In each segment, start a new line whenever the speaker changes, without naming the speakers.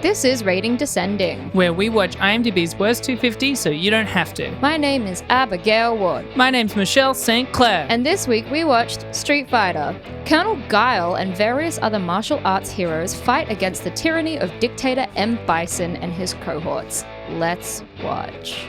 This is Rating Descending,
where we watch IMDb's worst 250 so you don't have to.
My name is Abigail Wood.
My name's Michelle St. Clair.
And this week we watched Street Fighter. Colonel Guile and various other martial arts heroes fight against the tyranny of dictator M. Bison and his cohorts. Let's watch.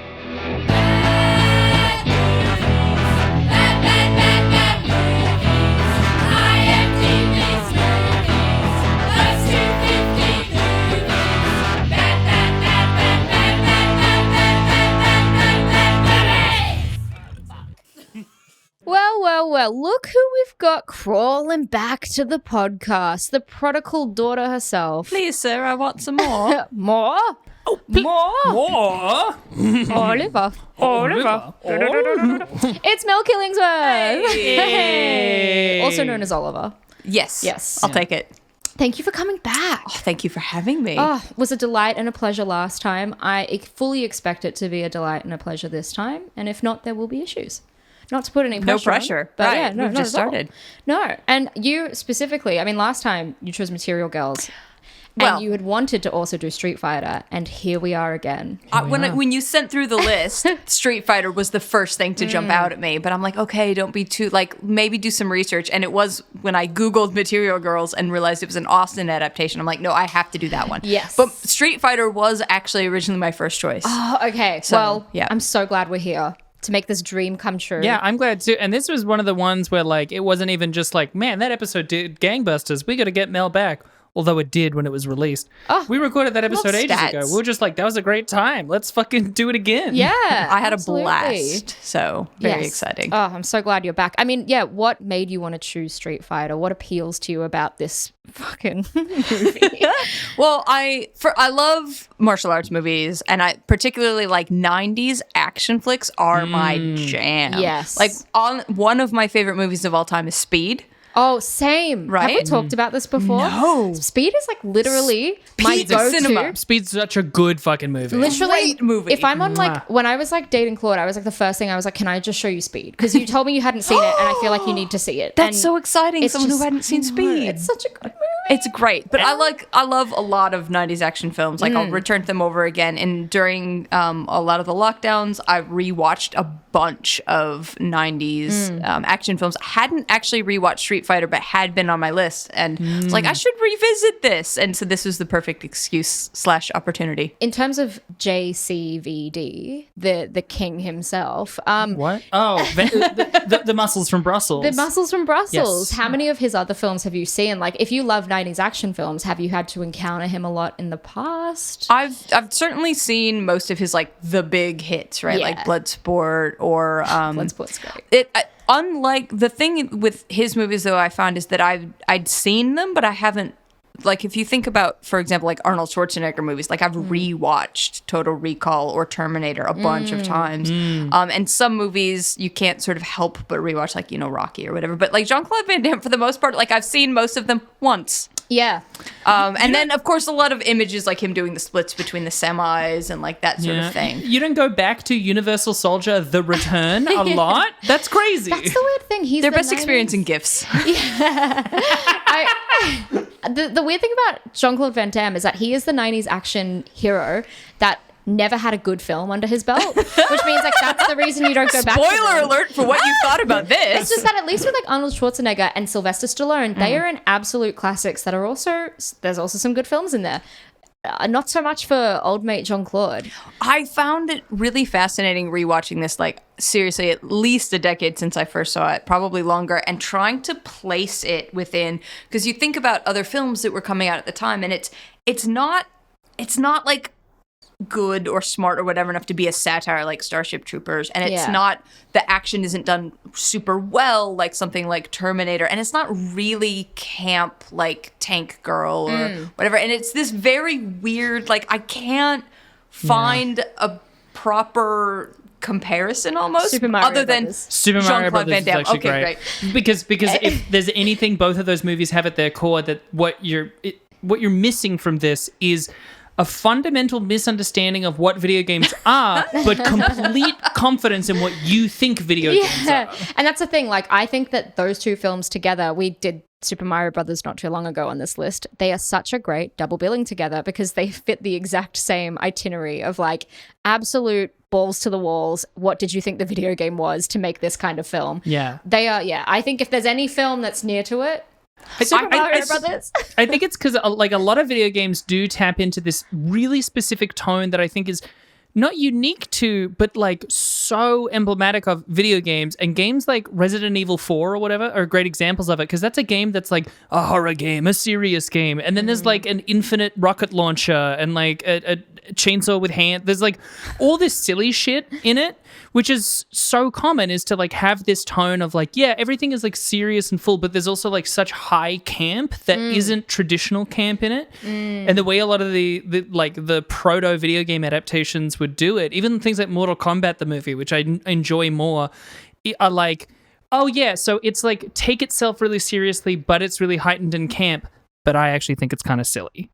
Well, look who we've got crawling back to the podcast, the prodigal daughter herself.
Please, sir, I want some more.
More?
Oh, more?
Oliver. It's Mel Killingsworth.
Hey.
Also known as Oliver.
Yes. I'll take it.
Thank you for coming back.
Oh, thank you for having me.
Oh, it was a delight and a pleasure last time. I fully expect it to be a delight and a pleasure this time. And if not, there will be issues. Not to put any pressure
No pressure.
on, but
right.
yeah, no,
We've just started.
No. And you specifically, I mean, last time you chose Material Girls. And you had wanted to also do Street Fighter, and here we are again.
When you sent through the list, Street Fighter was the first thing to jump out at me. But I'm like, okay, don't be too, maybe do some research. And it was when I Googled Material Girls and realized it was an Austin adaptation. I'm like, no, I have to do that one.
Yes.
But Street Fighter was actually originally my first choice.
Oh, okay.
So, yeah.
I'm so glad we're here to make this dream come true.
Yeah, I'm glad too. And this was one of the ones where, it wasn't even just man, that episode did gangbusters. We got to get Mel back. Although it did when it was released. Oh, we recorded that episode ages ago. We were just like, that was a great time. Let's fucking do it again.
Yeah,
I had
absolutely.
a blast. So very exciting.
Oh, I'm so glad you're back. I mean, yeah, what made you want to choose Street Fighter? What appeals to you about this fucking movie?
Well, I love martial arts movies, and I particularly 90s action flicks are my jam.
Yes.
One of my favorite movies of all time is Speed.
Oh, same.
Right?
Have we talked about this before?
No.
Speed is literally my go-to.
Cinema.
Speed's such a good fucking movie.
Literally,
great movie.
If I'm on when I was dating Claude, I was the first thing I was can I just show you Speed? Because you told me you hadn't seen it, and I feel like you need to see it.
That's so exciting. Someone who hadn't seen Speed.
It's such a good movie.
It's great, but I love a lot of 90s action films. I'll return to them over again. And during a lot of the lockdowns, I rewatched a bunch of 90s action films. I hadn't actually rewatched Street Fighter, but had been on my list. And it's I should revisit this. And so this was the perfect excuse / opportunity.
In terms of JCVD, the king himself.
What? Oh, the muscles from Brussels.
The muscles from Brussels.
Yes.
How many of his other films have you seen? If you love 90s action films, have you had to encounter him a lot in the past?
I've certainly seen most of his the big hits, right?
Yeah.
Bloodsport or
Bloodsport's great.
Unlike the thing with his movies, though, I found is that I'd seen them, but I haven't. If you think about, for example, Arnold Schwarzenegger movies, I've rewatched Total Recall or Terminator a bunch of times. And some movies you can't sort of help but rewatch, Rocky or whatever. But Jean-Claude Van Damme, for the most part, I've seen most of them once.
Yeah.
And then, of course, a lot of images him doing the splits between the semis and that sort of thing.
You don't go back to Universal Soldier: The Return a lot? That's crazy.
That's the weird thing. He's
their
the
best
90s.
experience in GIFs.
The weird thing about Jean-Claude Van Damme is that he is the 90s action hero that never had a good film under his belt, which means that's the reason you don't go back to
Spoiler alert for what you thought about this.
It's just that at least with Arnold Schwarzenegger and Sylvester Stallone, they are in absolute classics that are also, there's also some good films in there. Not so much for old mate Jean-Claude.
I found it really fascinating rewatching this, seriously, at least a decade since I first saw it, probably longer, and trying to place it within, because you think about other films that were coming out at the time, and it's not good or smart or whatever enough to be a satire like Starship Troopers, and it's not, the action isn't done super well like something like Terminator, and it's not really camp like Tank Girl or whatever, and it's this very weird, I can't find a proper comparison almost
Super Mario
other than
Brothers.
Super Mario
Jean-Claude
Brothers
Van Damme.
is actually
Okay,
great.
great.
Because if there's anything both of those movies have at their core, that what you're missing from this is a fundamental misunderstanding of what video games are, but complete confidence in what you think video games are.
And that's the thing. Like, I think that those two films together, we did Super Mario Brothers not too long ago on this list. They are such a great double billing together because they fit the exact same itinerary of like absolute balls to the walls. What did you think the video game was to make this kind of film?
Yeah.
They are, I think if there's any film that's near to it, Super Mario Brothers.
I think it's because like a lot of video games do tap into this really specific tone that I think is not unique to, but like so emblematic of video games, and games like Resident Evil 4 or whatever are great examples of it, because that's a game that's like a horror game, a serious game, and then there's like an infinite rocket launcher and like a chainsaw with hand. There's like all this silly shit in it, which is so common, is to like have this tone of like, yeah, everything is like serious and full, but there's also like such high camp that isn't traditional camp in it. And the way a lot of the proto video game adaptations would do it, even things like Mortal Kombat the movie, which I enjoy more, are like, oh yeah, so it's like take itself really seriously, but it's really heightened in camp, but I actually think it's kind of silly.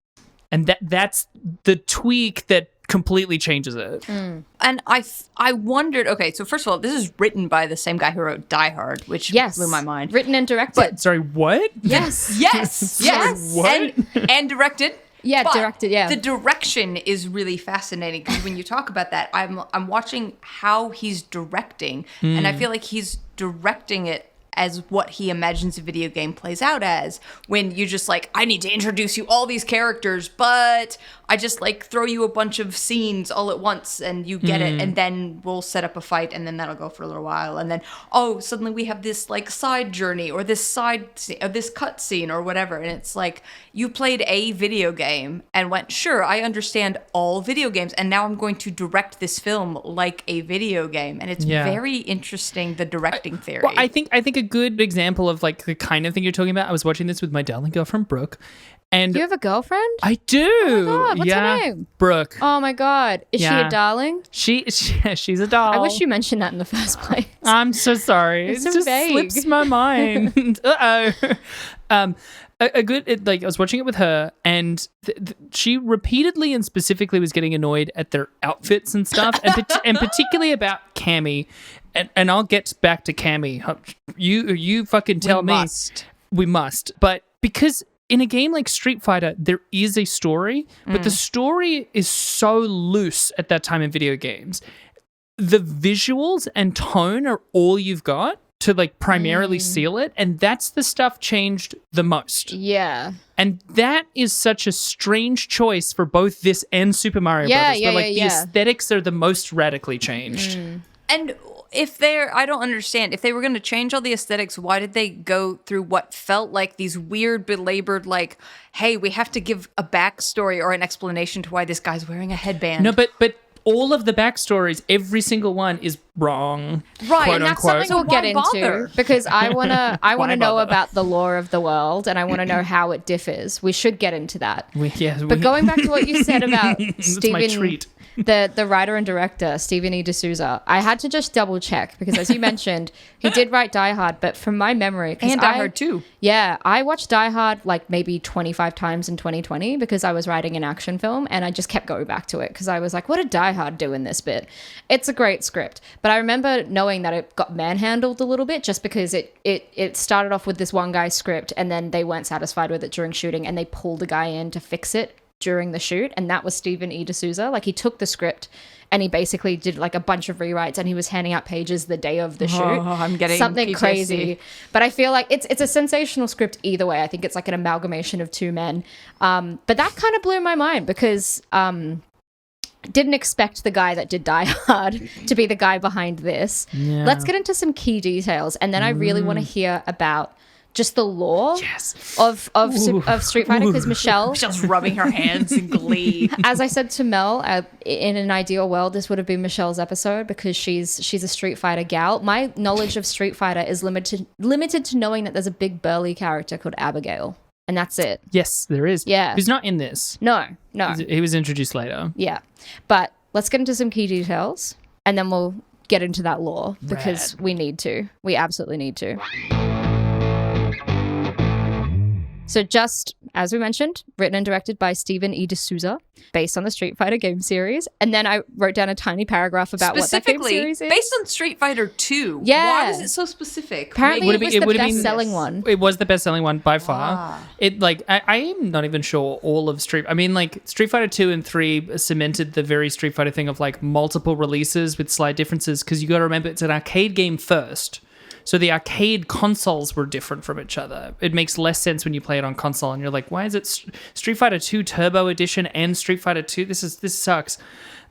And that's the tweak that completely changes it.
And I wondered, okay, so first of all, this is written by the same guy who wrote Die Hard, which blew my mind.
Written and directed.
Sorry, what?
Yes.
Yes.
What?
And directed.
Yeah,
But
directed, yeah.
The direction is really fascinating because when you talk about that, I'm watching how he's directing, and I feel like he's directing it as what he imagines a video game plays out as, when you just like, I need to introduce you all these characters, but I just like throw you a bunch of scenes all at once and you get it, and then we'll set up a fight, and then that'll go for a little while, and then suddenly we have this like side journey or this side scene, or this cut scene or whatever, and it's like you played a video game and went, sure, I understand all video games, and now I'm going to direct this film like a video game, and it's very interesting, the directing theory.
Well, I think a good example of like the kind of thing you're talking about, I was watching this with my darling girlfriend Brooke, and
You have a girlfriend?
I do.
Oh my God, what's her name?
Brooke.
Oh my God. Is she a darling?
She's a doll.
I wish you mentioned that in the first place.
I'm so sorry.
It's
It
so
just
vague.
slips my mind. I was watching it with her, and she repeatedly and specifically was getting annoyed at their outfits and stuff, and particularly about Cammy. And I'll get back to Cammy. You fucking tell me. We must. But because in a game like Street Fighter, there is a story, but the story is so loose at that time in video games. The visuals and tone are all you've got to like primarily seal it, and that's the stuff changed the most.
Yeah.
And that is such a strange choice for both this and Super Mario Brothers. Where the aesthetics are the most radically changed.
And I don't understand. If they were going to change all the aesthetics, why did they go through what felt like these weird, belabored, like, hey, we have to give a backstory or an explanation to why this guy's wearing a headband?
No, but all of the backstories, every single one is wrong.
Right,
quote,
and that's
unquote.
something
We'll get into
bother?
because I wanna know
bother?
about the lore of the world, and I want to know how it differs. We should get into that.
But
Going back to what you said about
That's my treat.
the writer and director, Stephen E. D'Souza, I had to just double check because, as you mentioned, he did write Die Hard, but from my memory...
And Die Hard 2.
Yeah, I watched Die Hard like maybe 25 times in 2020 because I was writing an action film, and I just kept going back to it because I was like, what did Die Hard do in this bit? It's a great script. But I remember knowing that it got manhandled a little bit just because it started off with this one guy's script, and then they weren't satisfied with it during shooting, and they pulled a guy in to fix it during the shoot, and that was Stephen E. D'Souza. Like, he took the script and he basically did like a bunch of rewrites, and he was handing out pages the day of the shoot.
I'm getting
something
PTSD.
crazy. But I feel like it's a sensational script either way. I think it's like an amalgamation of two men. But that kind of blew my mind because didn't expect the guy that did Die Hard to be the guy behind this.
Yeah.
Let's get into some key details, and then I really want to hear about just the lore of Street Fighter, because
Michelle's rubbing her hands in glee.
As I said to Mel, in an ideal world, this would have been Michelle's episode because she's a Street Fighter gal. My knowledge of Street Fighter is limited to knowing that there's a big burly character called Abigail, and that's it.
Yes, there is.
Yeah.
Who's not in this.
No.
He was introduced later.
Yeah. But let's get into some key details, and then we'll get into that lore because we need to. We absolutely need to. So just, as we mentioned, written and directed by Stephen E. D'Souza, based on the Street Fighter game series. And then I wrote down a tiny paragraph about what that game series is.
Based on Street Fighter 2.
Yeah.
Why was it so specific?
Apparently it was the best-selling one.
It was the best-selling one by far. It I am not even sure all of Street Fighter 2 and 3 cemented the very Street Fighter thing of like multiple releases with slight differences, because you got to remember it's an arcade game first. So the arcade consoles were different from each other. It makes less sense when you play it on console and you're like, why is it Street Fighter 2 Turbo Edition and Street Fighter 2? This sucks.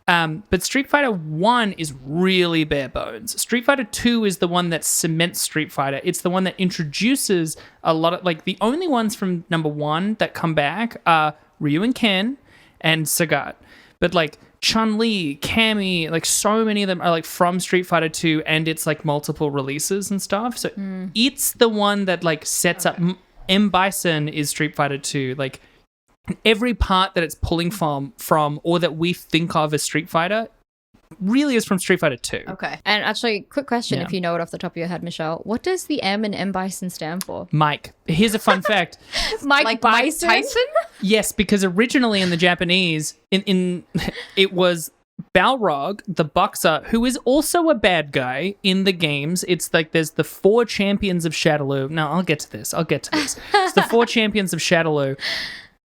But Street Fighter 1 is really bare bones. Street Fighter 2 is the one that cements Street Fighter. It's the one that introduces a lot of, like, the only ones from number 1 that come back are Ryu and Ken and Sagat. But like Chun-Li, Cammy, like so many of them are like from Street Fighter 2, and it's like multiple releases and stuff. So it's the one that like sets up. M. Bison is Street Fighter 2. Like every part that it's pulling from or that we think of as Street Fighter really is from Street Fighter 2.
Okay.
And actually, quick question, if you know it off the top of your head, Michelle, what does the M in M. Bison stand for?
Mike. Here's a fun fact.
Mike Bison?
Mike Tyson?
Yes, because originally in the Japanese, in it was Balrog, the boxer, who is also a bad guy in the games. It's like there's the 4 champions of Shadaloo. No, I'll get to this. It's the 4 champions of Shadaloo.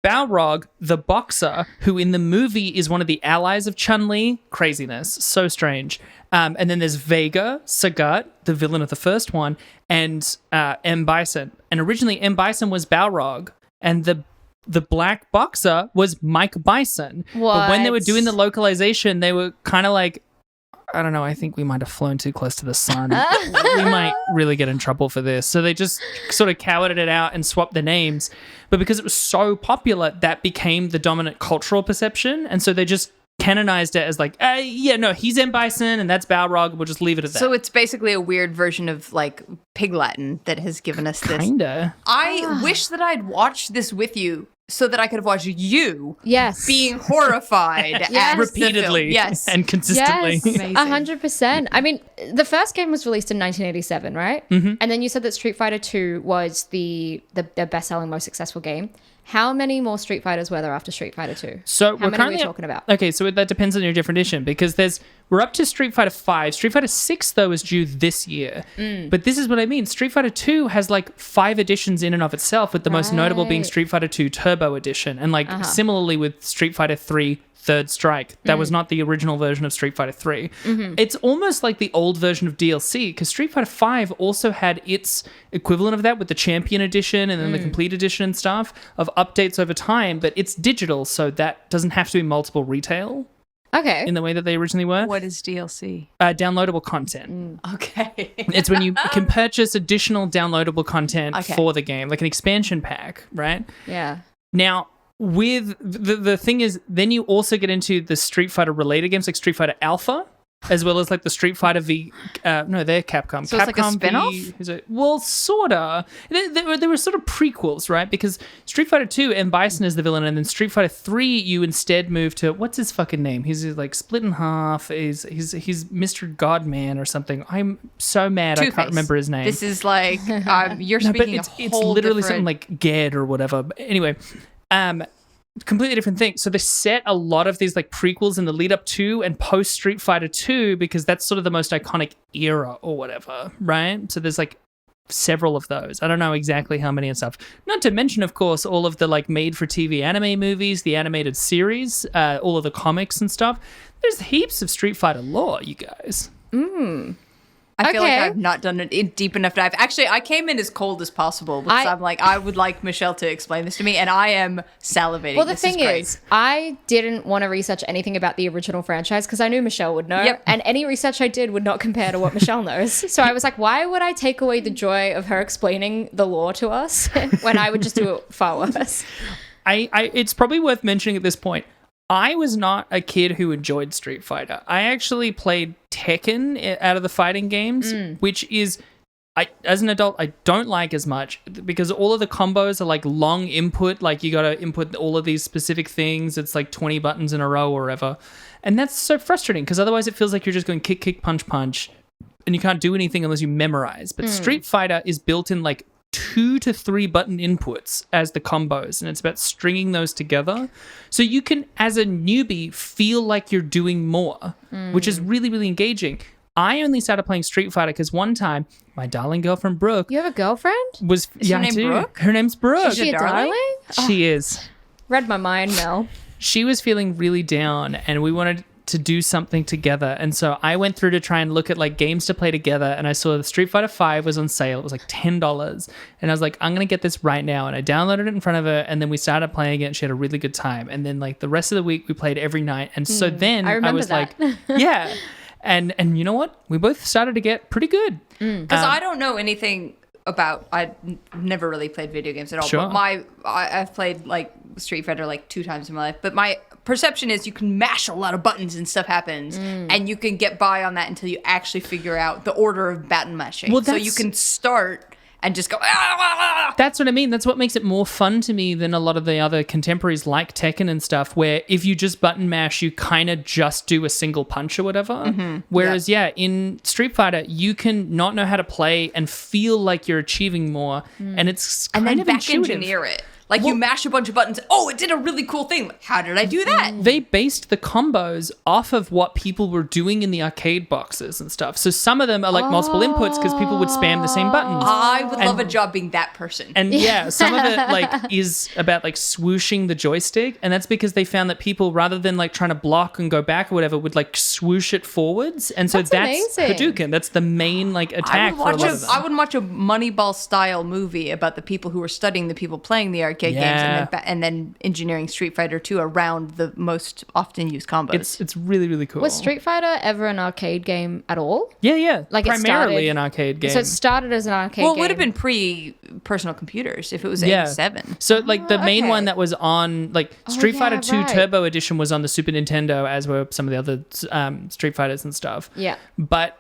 Balrog, the boxer, who in the movie is one of the allies of Chun-Li. Craziness. So strange. And then there's Vega, Sagat, the villain of the first one, and M. Bison. And originally M. Bison was Balrog, and the black boxer was Mike Bison.
What?
But when they were doing the localization, they were kind of like, I don't know, I think we might have flown too close to the sun. We might really get in trouble for this. So they just sort of cowered it out and swapped the names. But because it was so popular, that became the dominant cultural perception. And so they just canonized it as like, he's M. Bison and that's Balrog. We'll just leave it at that.
So it's basically a weird version of like Pig Latin that has given us this.
Kinda.
I wish that I'd watched this with you so that I could have watched you being horrified
repeatedly and consistently.
Yes, 100%. I mean, the first game was released in 1987, right?
Mm-hmm.
And then you said that Street Fighter 2 was the best-selling, most successful game. How many more Street Fighters were there after Street Fighter 2?
So
How many are we talking about?
Okay, so that depends on your different edition, because we're up to Street Fighter 5. Street Fighter 6, though, is due this year. But this is what I mean. Street Fighter 2 has like 5 editions in and of itself, with the most notable being Street Fighter 2 Turbo Edition. And like similarly with Street Fighter 3 Third Strike. That was not the original version of Street Fighter 3. It's almost like the old version of DLC, because Street Fighter 5 also had its equivalent of that with the Champion Edition and then the Complete Edition and stuff of updates over time, but it's digital, so that doesn't have to be multiple retail.
Okay.
In the way that they originally were.
What is DLC?
Downloadable content.
Okay.
It's when you can purchase additional downloadable content for the game, like an expansion pack, right?
Yeah.
Now, with the thing is, then you also get into the Street Fighter related games like Street Fighter Alpha, as well as like the Street Fighter V. No, they're Capcom.
So
Capcom
it's like a spin-off?
Well, sorta. They were sort of prequels, right? Because Street Fighter 2, M. Bison is the villain, and then Street Fighter 3, you instead move to, what's his fucking name? He's like split in half. He's Mr. Godman or something. I'm so mad
Two-Face.
I can't remember his name.
This is like you're speaking
it's literally something like Ged or whatever. But anyway. Completely different thing. So they set a lot of these like prequels in the lead up to and post Street Fighter 2, because that's sort of the most iconic era or whatever, right? So there's like several of those. I don't know exactly how many and stuff. Not to mention, of course, all of the like made for TV anime movies, the animated series, all of the comics and stuff. There's heaps of Street Fighter lore, you guys.
I feel like I've not done a deep enough dive. Actually, I came in as cold as possible because I'm like, I would like Michelle to explain this to me, and I am salivating.
Well, the thing is, I didn't want to research anything about the original franchise because I knew Michelle would know, and any research I did would not compare to what Michelle knows. So I was like, why would I take away the joy of her explaining the lore to us when I would just do it far worse?
It's probably worth mentioning at this point, I was not a kid who enjoyed Street Fighter. I actually played Tekken out of the fighting games, which is, as an adult, I don't like as much because all of the combos are like long input. Like you got to input all of these specific things. It's like 20 buttons in a row or whatever. And that's so frustrating because otherwise it feels like you're just going kick, kick, punch, punch. And you can't do anything unless you memorize. But Street Fighter is built in like 2 to 3 button inputs as the combos, and it's about stringing those together. So you can, as a newbie, feel like you're doing more, which is really, really engaging. I only started playing Street Fighter because one time my darling girlfriend Brooke.
You have a girlfriend?
Was
her name Brooke?
Her name's Brooke.
Is she a darling?
She is.
Read my mind, Mel.
She was feeling really down, and we wanted to do something together. And so I went through to try and look at like games to play together, and I saw the Street Fighter 5 was on sale. It was like $10. And I was like, I'm going to get this right now. And I downloaded it in front of her, and then we started playing it, and she had a really good time. And then like the rest of the week we played every night. And so then I was
that.
like, yeah. And you know what? We both started to get pretty good.
Because I don't know anything about, I never really played video games at all.
Sure.
But I've played like Street Fighter like 2 times in my life. But my perception is you can mash a lot of buttons and stuff happens. And you can get by on that until you actually figure out the order of button mashing.
Well,
so you can start and just go, ah!
That's what I mean. That's what makes it more fun to me than a lot of the other contemporaries like Tekken and stuff, where if you just button mash, you kind of just do a single punch or whatever. Whereas, in Street Fighter, you can not know how to play and feel like you're achieving more, and it's kind
and then
of
back
intuitive.
engineer it. Like you mash a bunch of buttons. Oh, it did a really cool thing. How did I do that?
They based the combos off of what people were doing in the arcade boxes and stuff. So some of them are like multiple inputs because people would spam the same buttons.
I would love a job being that person.
And some of it like is about like swooshing the joystick, and that's because they found that people, rather than like trying to block and go back or whatever, would like swoosh it forwards. And so that's
amazing.
Hadouken. That's the main like attack for a lot of them.
I would watch a Moneyball style movie about the people who were studying the people playing the arcade games and then engineering Street Fighter 2 around the most often used combos.
It's really, really cool.
Was Street Fighter ever an arcade game at all?
Yeah.
Like
primarily an arcade game.
So it started as an arcade game.
Well, it would have been pre-personal computers if it was 87.
So like the main
okay.
one that was on like Street Fighter 2
right.
Turbo Edition was on the Super Nintendo, as were some of the other Street Fighters and stuff.
Yeah.
But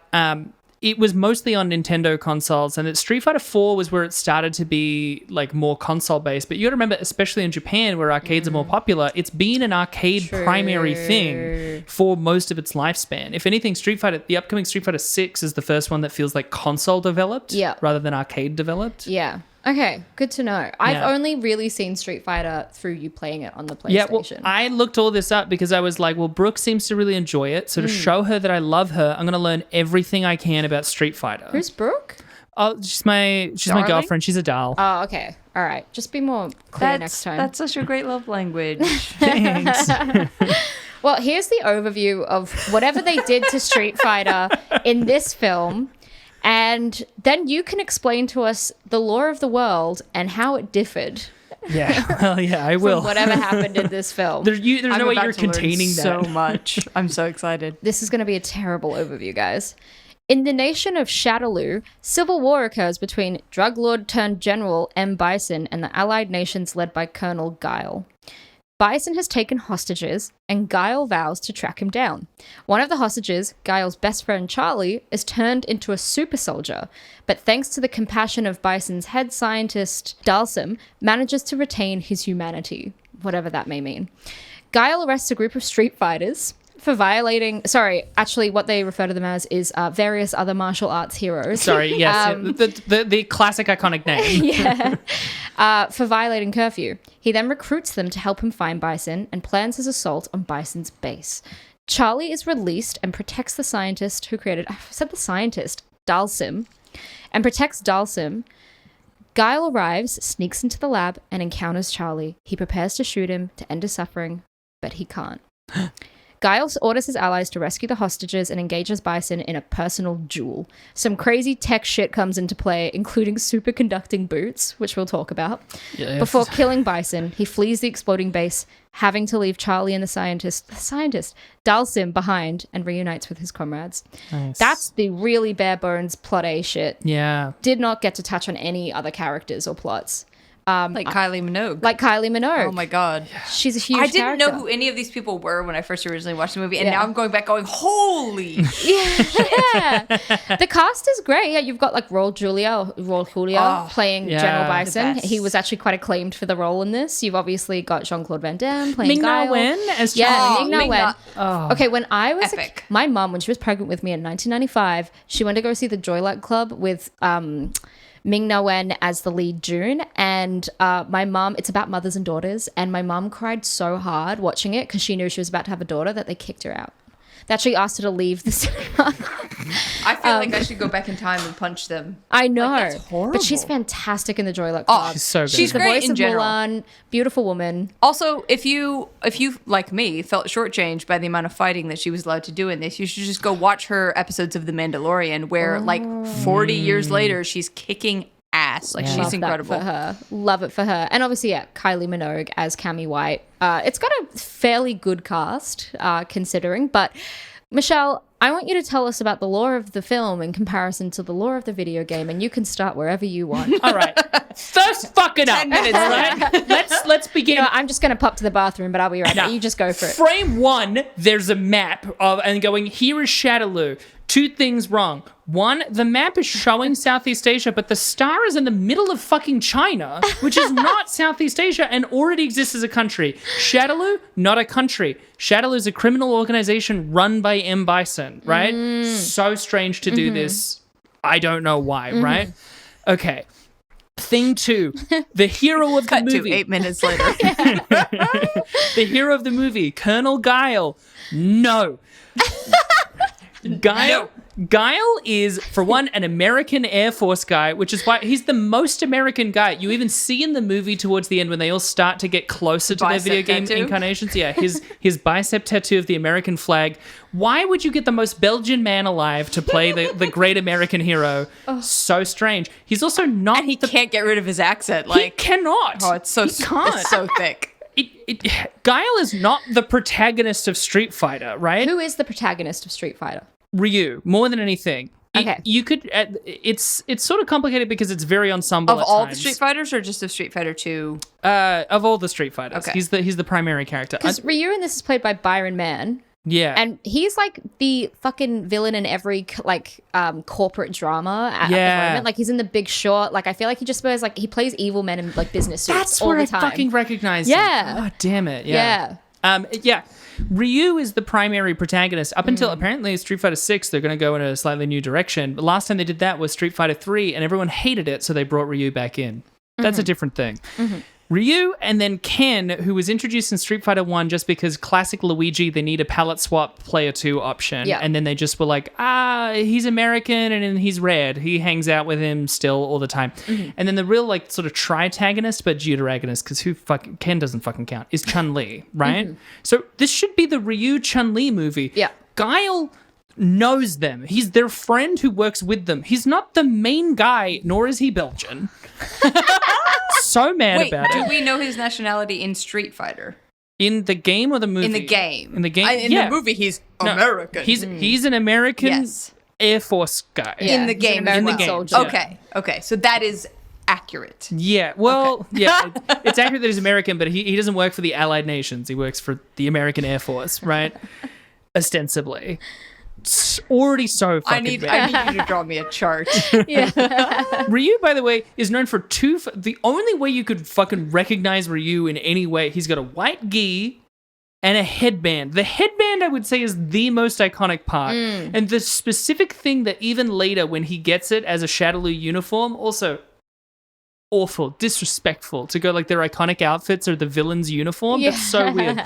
it was mostly on Nintendo consoles, and Street Fighter 4 was where it started to be like more console based. But you got to remember, especially in Japan where arcades are more popular, it's been an arcade primary thing for most of its lifespan. If anything, the upcoming Street Fighter 6 is the first one that feels like console developed rather than arcade developed.
Yeah. Okay, good to know. I've only really seen Street Fighter through you playing it on the PlayStation.
Yeah, well, I looked all this up because I was like, well, Brooke seems to really enjoy it. So to show her that I love her, I'm going to learn everything I can about Street Fighter.
Who's Brooke?
Oh, she's my girlfriend. She's a doll.
Oh, okay. All right. Just be more clear next time.
That's such a great love language.
Thanks.
Well, here's the overview of whatever they did to Street Fighter in this film. And then you can explain to us the lore of the world and how it differed.
I will.
From whatever happened in this film.
There's no way you're containing that.
So much. I'm so excited.
This is going to be a terrible overview, guys. In the nation of Shadaloo, civil war occurs between drug lord turned General M. Bison and the allied nations led by Colonel Guile. Bison has taken hostages, and Guile vows to track him down. One of the hostages, Guile's best friend Charlie, is turned into a super soldier, but thanks to the compassion of Bison's head scientist, Dalsim, manages to retain his humanity, whatever that may mean. Guile arrests a group of street fighters for violating... Sorry, actually, what they refer to them as is various other martial arts heroes.
Sorry, yes. The classic iconic name.
For violating curfew. He then recruits them to help him find Bison and plans his assault on Bison's base. Charlie is released and protects the scientist who created... I said the scientist, Dalsim. And protects Dalsim. Guile arrives, sneaks into the lab, and encounters Charlie. He prepares to shoot him to end his suffering, but he can't. Guile orders his allies to rescue the hostages and engages Bison in a personal duel. Some crazy tech shit comes into play, including superconducting boots, which we'll talk about. Yes. Before killing Bison, he flees the exploding base, having to leave Charlie and the scientist, Dalsim, behind and reunites with his comrades.
Nice.
That's the really bare bones plot A shit.
Yeah.
Did not get to touch on any other characters or plots.
Like Kylie Minogue.
Oh
my God.
She's a huge
I didn't
character.
know who any of these people were when I first originally watched the movie, and now I'm going back going, holy
Yeah. The cast is great. Yeah, you've got like Raul Julia playing General Bison. He was actually quite acclaimed for the role in this. You've obviously got Jean-Claude Van Damme playing Guile.
Ming-Na Wen as
Ming-Na
Ming-Na-
Wen.
Oh.
Okay, when I was
Epic.
my mum, when she was pregnant with me in 1995, she went to go see the Joylight Club with Ming-Na Wen as the lead June, and my mum, it's about mothers and daughters, and my mum cried so hard watching it because she knew she was about to have a daughter that they kicked her out. They actually asked her to leave the cinema.
I feel like I should go back in time and punch them.
I know.
Like, that's horrible.
But she's fantastic in the Joy Luck Club.
Oh, she's so good.
She's
the
great
voice
in
of
general.
Mulan, beautiful woman.
Also, if you like me felt shortchanged by the amount of fighting that she was allowed to do in this, you should just go watch her episodes of The Mandalorian, where like 40 years later she's kicking ass. Like she's
Love
incredible.
that for her. Love it for her. And obviously, yeah, Kylie Minogue as Cammy White. It's got a fairly good cast, considering. But Michelle, I want you to tell us about the lore of the film in comparison to the lore of the video game, and you can start wherever you want.
All right. First, fuck it up.
10 minutes,
all right? Let's begin.
You know, I'm just going to pop to the bathroom, but I'll be right back. You just go for it.
Frame 1, there's a map of and going, here is Shadaloo. 2 things wrong. 1, the map is showing Southeast Asia, but the star is in the middle of fucking China, which is not Southeast Asia and already exists as a country. Shadaloo, not a country. Shadaloo is a criminal organization run by M. Bison, right? So strange to do this. I don't know why, right? Okay. Thing 2, the hero of the
Cut
movie.
to 8 minutes later.
The hero of the movie, Colonel Guile. No. Guile is, for one, an American Air Force guy, which is why he's the most American guy. You even see in the movie towards the end when they all start to get closer to their video game incarnations. Yeah, his bicep tattoo of the American flag. Why would you get the most Belgian man alive to play the great American hero? So strange. He's also not.
And he can't get rid of his accent. Like
he cannot.
Oh, it's so
He can't.
It's so thick.
Guile is not the protagonist of Street Fighter, right?
Who is the protagonist of Street Fighter?
Ryu, more than anything.
Okay.
You could. It's sort of complicated because it's very ensemble.
Of
at
all
times.
the Street Fighters, or just of Street Fighter 2?
Of all the Street Fighters,
Okay.
he's the primary character.
Because Ryu in this is played by Byron Mann.
Yeah,
And he's like the fucking villain in every corporate drama at the
Yeah.
moment. Like he's in The Big Short. Like I feel like he just wears he plays evil men in like business suits
that's
all
where
the time.
I fucking recognize.
Yeah.
him. God damn it. Yeah. Yeah. Ryu is the primary protagonist up until apparently Street Fighter 6. They're going to go in a slightly new direction. But last time they did that was Street Fighter 3, and everyone hated it, so they brought Ryu back in. That's a different thing. Ryu and then Ken, who was introduced in Street Fighter 1 just because classic Luigi, they need a palette swap player 2 option.
Yeah.
And then they just were like, he's American and he's red. He hangs out with him still all the time. And then the real sort of tritagonist, but deuteragonist, because Ken doesn't fucking count, is Chun-Li, right? So this should be the Ryu Chun-Li movie.
Yeah.
Guile knows them. He's their friend who works with them. He's not the main guy, nor is he Belgian. So mad about
do
it.
we know his nationality in Street Fighter?
In the game or the movie?
In the game.
In the game?
In the movie, he's American.
He's an American
Yes.
Air Force guy.
Yeah.
in the
he's
game.
an
as
American
well.
soldier.
Okay. So that is accurate.
Yeah, well, yeah, it's accurate that he's American, but he doesn't work for the Allied Nations. He works for the American Air Force, right? Ostensibly. It's already so fucking
I need
bad.
you to draw me a chart.
Ryu, by the way, is known for the only way you could fucking recognize Ryu in any way, he's got a white gi and a headband. The headband, I would say, is the most iconic part. And the specific thing that even later, when he gets it as a Shadaloo uniform, also awful, disrespectful to go their iconic outfits are the villain's uniform.
Yeah.
That's so weird.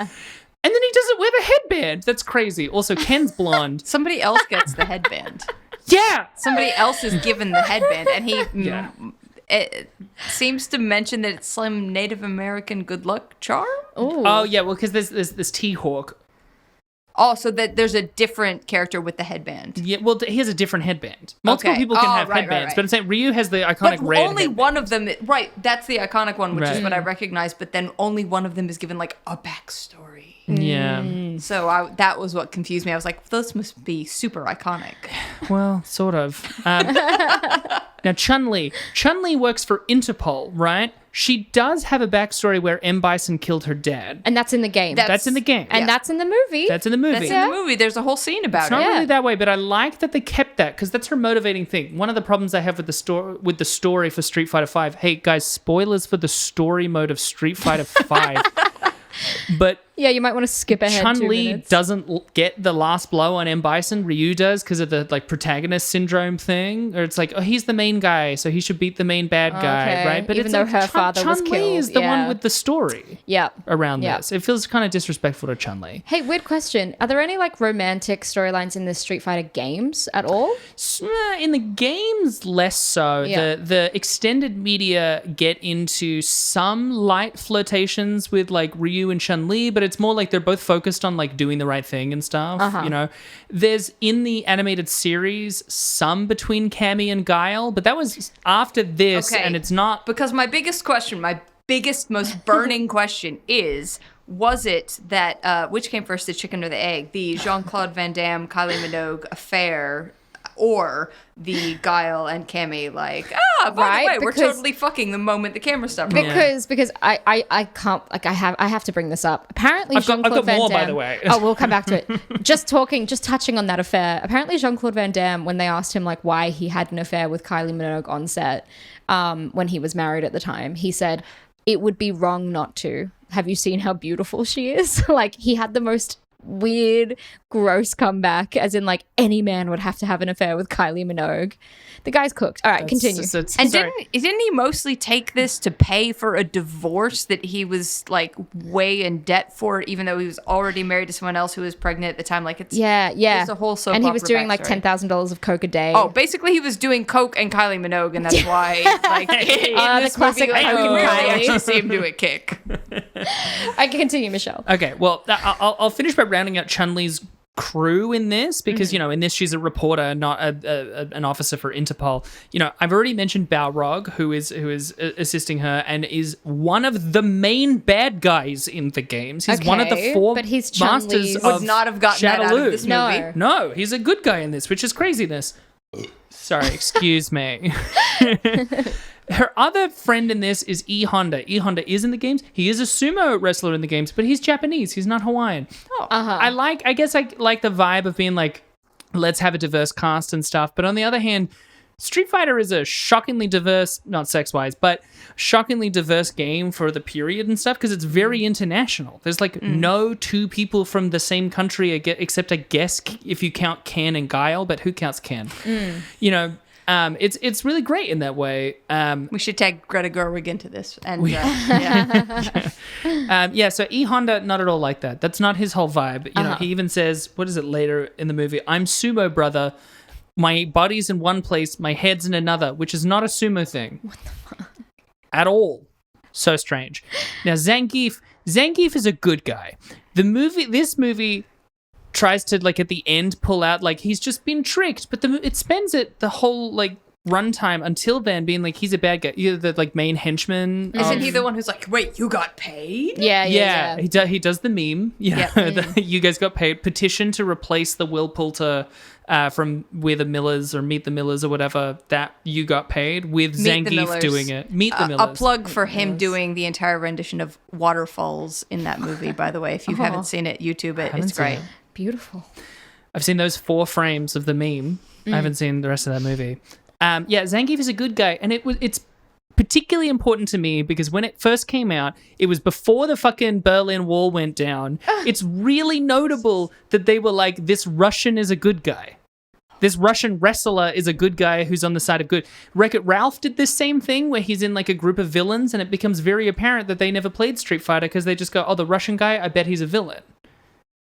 And then he doesn't wear the headband. That's crazy. Also, Ken's blonde.
Somebody else gets the headband.
Yeah.
Somebody else is given the headband, and he
Yeah.
it seems to mention that it's some Native American good luck charm.
Oh, yeah. Well, because there's this T-Hawk.
Oh, so that there's a different character with the headband.
Yeah, well, he has a different headband. Multiple
Okay.
people can
Oh,
have
right,
headbands,
right.
but I'm saying Ryu has the iconic
But
red
only
headband.
one of them, right? That's the iconic one, which is
Right.
what I recognize. But then only one of them is given a backstory.
Yeah.
So that was what confused me. I was like, those must be super iconic.
Well, sort of. Now, Chun-Li. Chun-Li works for Interpol, right? She does have a backstory where M. Bison killed her dad.
And that's in the game.
That's in the game.
and that's in the movie.
That's in the movie.
That's in the movie. There's a whole scene about
It's not
it.
really that way, but I like that they kept that because that's her motivating thing. One of the problems I have with the story for Street Fighter V. Hey guys, spoilers for the story mode of Street Fighter V. But
Yeah, you might want to skip ahead 2
Chun-Li
minutes.
doesn't get the last blow on M. Bison. Ryu does because of the like protagonist syndrome thing. Or it's like, oh, he's the main guy, so he should beat the main bad guy,
Okay.
right? But
Even
it's
though
like
her father was
Chun-Li
killed.
is the
Yeah.
one with the story
Yep.
around
Yep.
this. It feels kind of disrespectful to Chun-Li.
Hey, weird question. Are there any like romantic storylines in the Street Fighter games at all?
In the games, less so.
Yeah.
The extended media get into some light flirtations with like Ryu and Chun-Li, but it's more like they're both focused on like doing the right thing and stuff. You know, there's in the animated series some between Cammy and Guile, but that was after this,
Okay.
and it's not.
Because my biggest question, my biggest, most burning question is, was it that, which came first, the chicken or the egg? The Jean-Claude Van Damme, Kylie Minogue affair, or the Guile and Cammy, like, by
Right,
the way, we're
because-
totally fucking the moment the camera stopped rolling.
Because I can't, like, I have to bring this up. Apparently
I've got
Jean-Claude Van
more,
Damme,
by the way.
Oh, we'll come back to it. Just touching on that affair. Apparently Jean-Claude Van Damme, when they asked him like why he had an affair with Kylie Minogue on set, when he was married at the time, he said it would be wrong not to. Have you seen how beautiful she is? Like, he had the most weird, gross comeback, as in like any man would have to have an affair with Kylie Minogue. The guy's cooked. All right, continue.
And didn't he mostly take this to pay for a divorce that he was like way in debt for, even though he was already married to someone else who was pregnant at the time? Like it's It's a whole soap
and he was
opera
doing like
backstory.
$10,000 of coke a day.
Oh, basically he was doing coke and Kylie Minogue, and that's why like in
the
this
classic
movie, like,
coke
we
and
really
Kylie.
actually see him do a kick.
I can continue, Michelle.
Okay, well, I'll finish by rounding out Chun-Li's crew in this because, you know, in this she's a reporter, not an officer for Interpol. You know, I've already mentioned Balrog, who is assisting her and is one of the main bad guys in the games. He's one of the
Okay,
four
but he's
masters
Chun-Li's-
of
Would not have gotten that out of
Shadaloo.
this
No.
movie.
No, he's a good guy in this, which is craziness. Sorry, excuse me. Her other friend in this is E Honda. E Honda is in the games. He is a sumo wrestler in the games, but he's Japanese. He's not Hawaiian. I guess I like the vibe of being like, let's have a diverse cast and stuff. But on the other hand, Street Fighter is a shockingly diverse, not sex-wise, but shockingly diverse game for the period and stuff because it's very international. There's like no two people from the same country except I guess if you count Ken and Guile, but who counts Ken? You know, it's really great in that way.
We should tag Greta Gerwig into this. And yeah.
So E Honda, not at all like that. That's not his whole vibe. You know, he even says, what is it later in the movie? I'm sumo, brother. My body's in one place, my head's in another, which is not a sumo thing. What the fuck? At all. So strange. Now, Zangief is a good guy. This movie tries to, like, at the end pull out, like, he's just been tricked, but it spends it the whole, like, runtime until then being like, he's a bad guy. You're the, like, main henchman.
Isn't he the one who's like, wait, you got paid?
Yeah.
He does the meme. You guys got paid. Petition to replace the Will Poulter from We're the Millers or Meet the Millers or whatever, that you got paid with
Meet the
Zangief
Millers.
doing it. Meet the
A
Millers.
plug for him doing the entire rendition of Waterfalls in that movie, by the way. If you haven't seen it, YouTube it. It's
seen
great.
it.
Beautiful.
I've seen those 4 frames of the meme. I haven't seen the rest of that movie. Zangief is a good guy, and it's particularly important to me because when it first came out, it was before the fucking Berlin Wall went down. It's really notable that they were like, this Russian is a good guy. This Russian wrestler is a good guy who's on the side of good. Wreck-It Ralph did this same thing where he's in like a group of villains and it becomes very apparent that they never played Street Fighter because they just go, oh, the Russian guy, I bet he's a villain.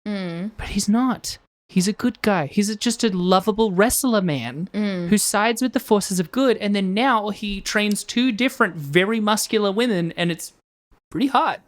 But he's not. He's a good guy. He's just a lovable wrestler man who sides with the forces of good. And then now he trains 2 different, very muscular women, and it's pretty hot.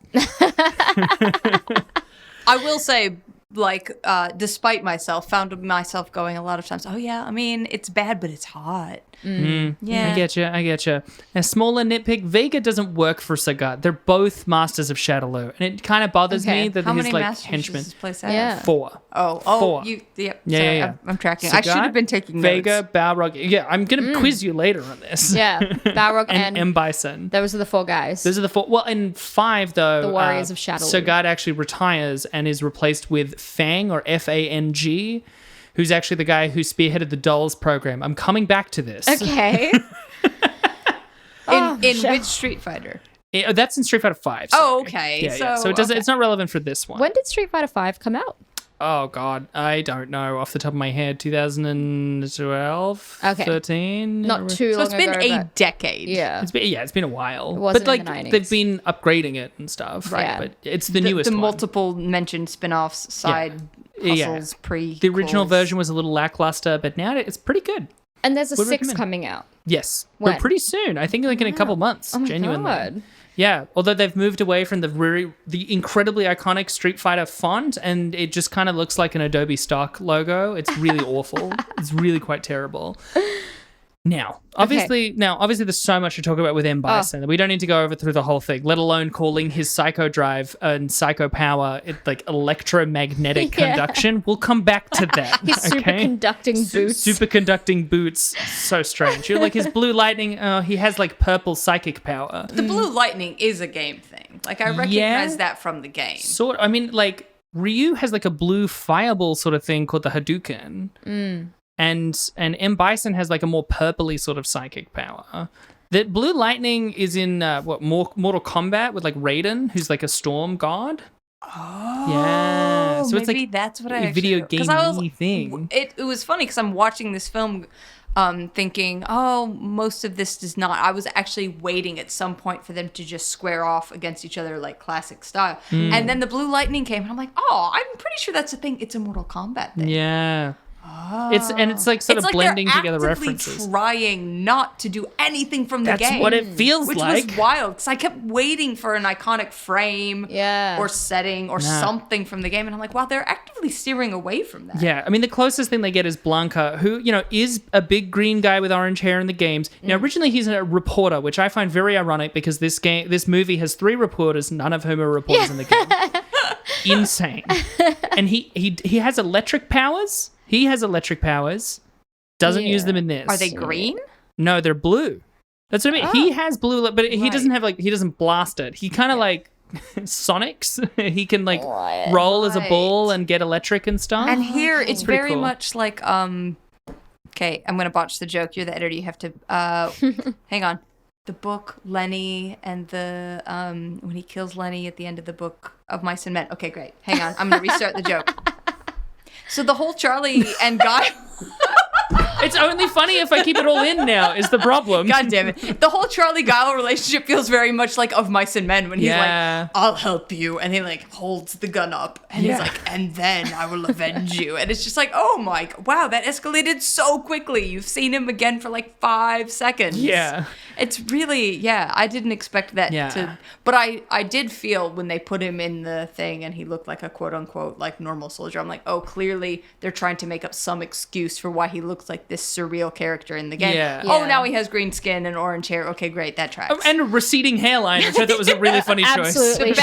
I will say, like, despite myself, found myself going a lot of times, oh yeah, I mean, it's bad, but it's hot. Yeah.
I get you. A smaller nitpick, Vega doesn't work for Sagat. They're both masters of Shadaloo. And it kind of bothers me that
How
his
many
like
masters
henchmen.
does this place have?
Yeah.
4.
Oh,
4.
Yep.
Yeah,
Sorry,
yeah.
I'm tracking. I should have been taking
Vega,
notes.
Balrog. Yeah, I'm going to quiz you later on this.
Yeah. Balrog
and M. Bison.
those are the 4 guys.
Those are the 4. Well, in 5, though,
The Warriors of Shadaloo.
Sagat actually retires and is replaced with Fang, or Fang, who's actually the guy who spearheaded the Dolls program. I'm coming back to this.
Okay.
In which Street Fighter?
That's in Street Fighter 5.
Oh, okay.
Yeah. So it doesn't.
okay.
It's not relevant for this one.
When did Street Fighter 5 come out?
Oh God, I don't know off the top of my head. 2012,
Okay.
13.
Not too
So
long
it's been
ago,
a
but-
decade.
Yeah.
It's been a while.
It wasn't
but like
in the 90s.
they've been upgrading it and stuff.
Right. Yeah.
But it's the newest
The
one.
multiple mentioned spin-offs, side hustles,
The original version was a little lackluster, but now it's pretty good.
And there's a
Would
6
recommend.
coming out.
Yes,
When?
but pretty soon. I think like in a couple months.
Oh my
genuinely.
God.
Yeah, although they've moved away from the incredibly iconic Street Fighter font, and it just kind of looks like an Adobe stock logo. It's really awful. It's really quite terrible. Now, obviously, there's so much to talk about with M. Bison that we don't need to go over through the whole thing, let alone calling his psycho drive and psycho power like electromagnetic conduction. We'll come back to that.
His superconducting boots.
Superconducting boots. So strange. You're like his blue lightning. He has like purple psychic power.
The blue lightning is a game thing. Like I recognize that from the game.
I mean, like Ryu has like a blue fireball sort of thing called the Hadouken. And M. Bison has like a more purpley sort of psychic power. That blue lightning is in Mortal Kombat with like Raiden, who's like a storm god.
Oh,
yeah. So it's
maybe
like
that's what
a video game thing.
It was funny because I'm watching this film, thinking, oh, most of this does not. I was actually waiting at some point for them to just square off against each other like classic style, and then the blue lightning came, and I'm like, oh, I'm pretty sure that's a thing. It's a Mortal Kombat thing.
Yeah. It's like sort of
like
blending
they're
together
actively
references.
Trying not to do anything from the game.
That's what it feels
which
like.
was wild because I kept waiting for an iconic frame, or setting, or something from the game, and I'm like, wow, they're actively steering away from that.
Yeah, I mean, the closest thing they get is Blanca, who is a big green guy with orange hair in the games. Now, originally he's a reporter, which I find very ironic because this movie has 3 reporters, none of whom are reporters in the game. Insane. And he has electric powers. He has electric powers. Doesn't use them in this.
Are they green?
No, they're blue. That's what I mean. He has blue, but he doesn't have he doesn't blast it. He kind of like Sonics. He can like roll as a ball and get electric and stuff.
And here it's
pretty
very
cool.
much like okay, I'm gonna botch the joke. You're the editor. You have to hang on. The book Lenny and the when he kills Lenny at the end of the book of Mice and Men. Okay, great. Hang on. I'm gonna restart the joke. So the whole Charlie and Guy.
It's only funny if I keep it all in now, is the problem.
God damn it. The whole Charlie Guile relationship feels very much like Of Mice and Men when he's like, I'll help you. And he like holds the gun up and he's like, and then I will avenge you. And it's just like, oh my, wow, that escalated so quickly. You've seen him again for like 5 seconds.
Yeah.
It's really, I didn't expect that to, but I did feel when they put him in the thing and he looked like a quote unquote like normal soldier. I'm like, oh, clearly they're trying to make up some excuse for why he looks like this surreal character in the game. Oh, now he has green skin and orange hair. Okay, great, that tracks.
And a receding hairline, which I thought was a really funny choice.
Absolutely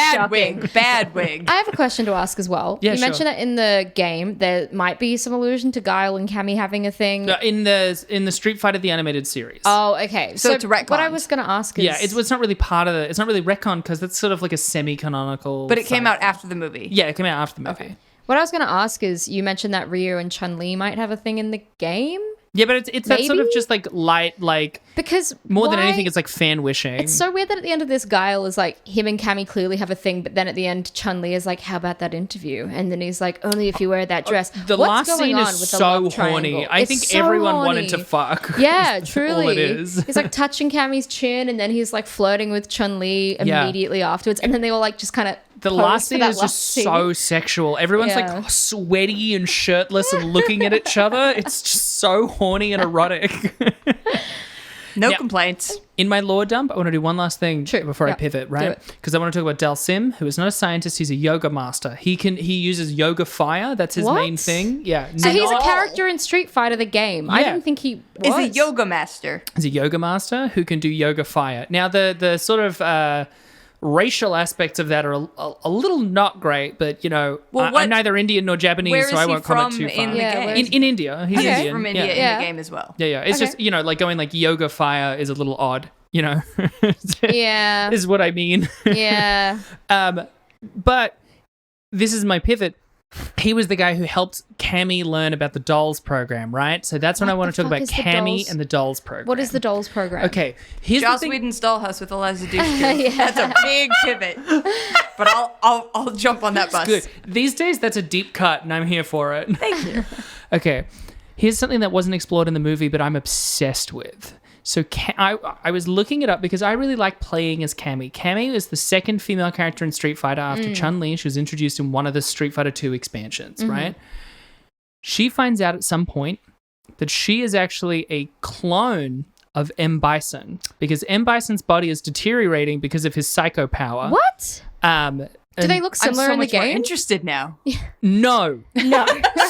bad wig.
I have a question to ask as well.
Yeah,
you mentioned that in the game there might be some allusion to Guile and Cammy having a thing.
In the Street Fighter the animated series.
Oh, okay.
So it's retconned.
What I was going to ask is...
Yeah, it's not really part of the... It's not really retcon because that's sort of like a semi-canonical...
But it came out after the movie.
Yeah, it came out after the movie.
Okay.
What I was going to ask is, you mentioned that Ryu and Chun-Li might have a thing in the game?
Yeah, but it's that sort of just like light, like...
Because
more than anything, it's like fan wishing.
It's so weird that at the end of this, Guile is like, him and Cammy clearly have a thing, but then at the end, Chun-Li is like, how about that interview? And then he's like, only if you wear that dress.
The
What's
last
going
scene
on
is
with the
so
love
horny.
triangle?
I
It's
think
so
everyone
horny.
wanted to fuck.
Yeah,
That's
truly.
all it is.
He's like touching Cammy's chin, and then he's like flirting with Chun-Li immediately afterwards. And then they all like just kind of
The last scene is just so sexual. Everyone's like sweaty and shirtless and looking at each other. It's just so horny and erotic.
No complaints.
In my lore dump, I want to do one last thing before I pivot,
Do
right?
it.
Because I want to talk about Dalsim, who is not a scientist. He's a yoga master. He uses yoga fire. That's his main thing. Yeah.
So he's a character in Street Fighter the game. I didn't think he was.
Is a yoga master.
He's a yoga master who can do yoga fire. Now, the sort of racial aspects of that are a little not great, but, I'm neither Indian nor Japanese, so I won't comment too far.
In the game?
In India. He's Indian.
From India in the game as well.
Yeah. It's just, like going like yoga fire is a little odd,
Yeah.
is what I mean.
Yeah.
But this is my pivot. he was the guy who helped Cammy learn about the dolls program, right? So that's when I want to talk about Cammy and the dolls program.
What is the dolls program?
Okay, here's
Joss
the thing.
Whedon's Dollhouse with Eliza Dushku. That's a big pivot. But I'll jump on that bus.
Good. These days, that's a deep cut, and I'm here for it.
Thank you.
Okay, here's something that wasn't explored in the movie, but I'm obsessed with. So I was looking it up because I really like playing as Cammy. Cammy is the second female character in Street Fighter after Chun-Li. She was introduced in one of the Street Fighter 2 expansions, right? She finds out at some point that she is actually a clone of M. Bison because M. Bison's body is deteriorating because of his psycho power.
What? Do they look similar in the game?
I'm more interested now.
No.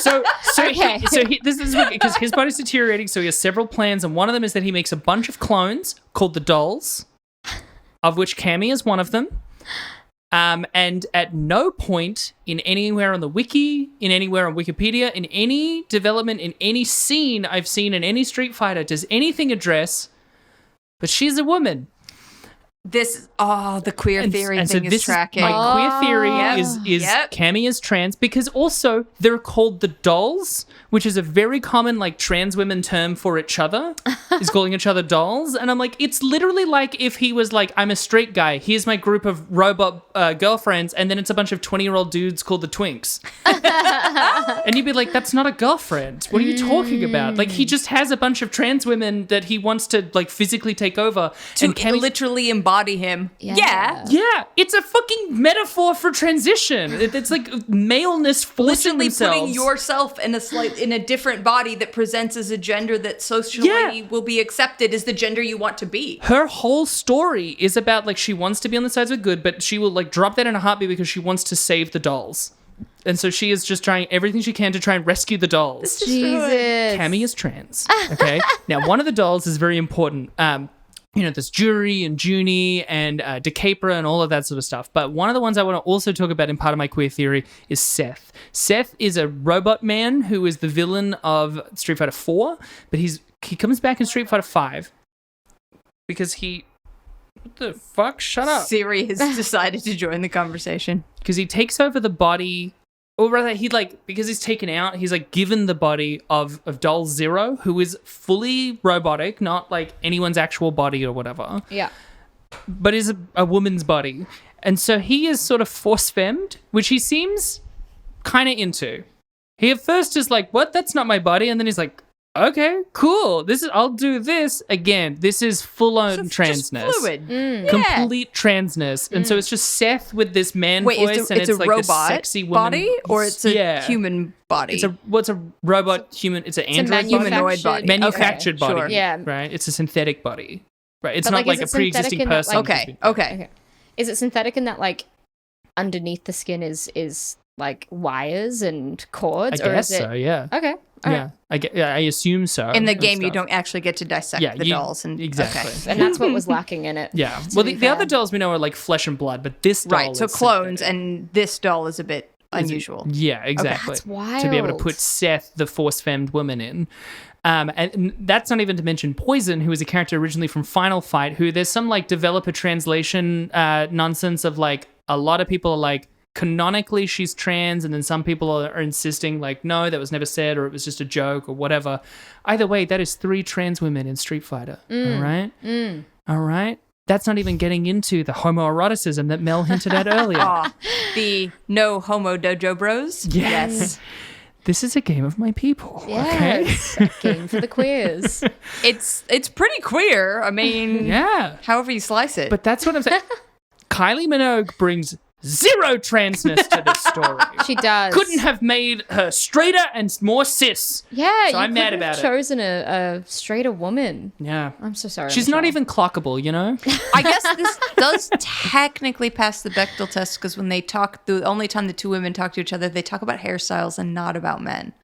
So
Okay.
this is because his body's deteriorating, so he has several plans, and one of them is that he makes a bunch of clones called the dolls, of which Cammy is one of them. And at no point in anywhere on the wiki, in anywhere on Wikipedia, in any development, in any scene I've seen in any Street Fighter, does anything address, but she's a woman.
The queer theory thing is tracking.
My queer theory is Cammy is trans because also they're called the dolls, which is a very common like trans women term for each other, is calling each other dolls. And I'm like, it's literally like if he was like, I'm a straight guy, here's my group of robot girlfriends, and then it's a bunch of 20-year-old dudes called the Twinks. And you'd be like, that's not a girlfriend. What are you talking about? Like he just has a bunch of trans women that he wants to like physically take over.
To literally embody him. Yeah.
It's a fucking metaphor for transition. It's like maleness forcing
literally
themselves.
putting yourself in a different body that presents as a gender that socially will be accepted as the gender you want to be.
Her whole story is about like she wants to be on the sides of good, but she will like drop that in a heartbeat because she wants to save the dolls. And so she is just trying everything she can to try and rescue the dolls.
Jesus.
Cammy is trans. Okay. Now, one of the dolls is very important. There's Jury and Junie and DeCapra and all of that sort of stuff. But one of the ones I want to also talk about in part of my queer theory is Seth. Seth is a robot man who is the villain of Street Fighter 4, but he comes back in Street Fighter 5 because what the fuck? Shut up.
Siri has decided to join the conversation.
Because he takes over the body, or rather, because he's taken out, he's like given the body of Doll Zero, who is fully robotic, not like anyone's actual body or whatever.
Yeah.
But is a woman's body. And so he is sort of force-femmed, which he seems kind of into. He at first is like, what? That's not my body. And then he's like, okay, cool. I'll do this again. This is full-on transness.
Just fluid.
Complete transness. And so it's just Seth with this man voice, and it's
a
like
robot
this sexy woman
body, or it's a human body.
It's a robot human. It's an android
humanoid body.
Manufactured body.
Sure.
Yeah.
Right. It's a synthetic body. Right. It's
But,
not
like,
like
is
a
it
pre-existing
synthetic in that,
person.
like-
Okay.
Is it synthetic in that like underneath the skin is like wires and cords?
I guess so. Yeah.
Okay. All right.
I assume so.
In the
and
game, you
stuff.
don't actually get to dissect the dolls.
Exactly.
Okay.
And that's what was lacking in it.
Yeah.
to
Well,
be
the other
fair.
dolls we know are like flesh and blood, but this doll
Right, so
is
clones,
synthetic.
and this doll is a bit unusual.
Yeah, exactly.
That's
To be able to
wild.
put Seth, the force-femmed woman, in. And that's not even to mention Poison, who is a character originally from Final Fight, who there's some like developer translation nonsense of like a lot of people are like, canonically she's trans, and then some people are insisting like, no, that was never said, or it was just a joke, or whatever. Either way, that is 3 trans women in Street Fighter. All right? All right? That's not even getting into the homoeroticism that Mel hinted at earlier.
The no homo dojo bros.
Yeah.
Yes.
This is a game of my people.
Yes.
Okay?
Game for the queers.
It's pretty queer. I mean,
Yeah.
however you slice it.
But that's what I'm saying. Kylie Minogue brings 0 transness to this story.
She does.
Couldn't have made her straighter and more cis.
Yeah,
So I'm mad about it.
chosen a straighter woman.
Yeah.
I'm so sorry.
She's not
Michelle.
even clockable, you know?
I guess this does technically pass the Bechdel test, because when they talk, the only time the 2 women talk to each other, they talk about hairstyles and not about men.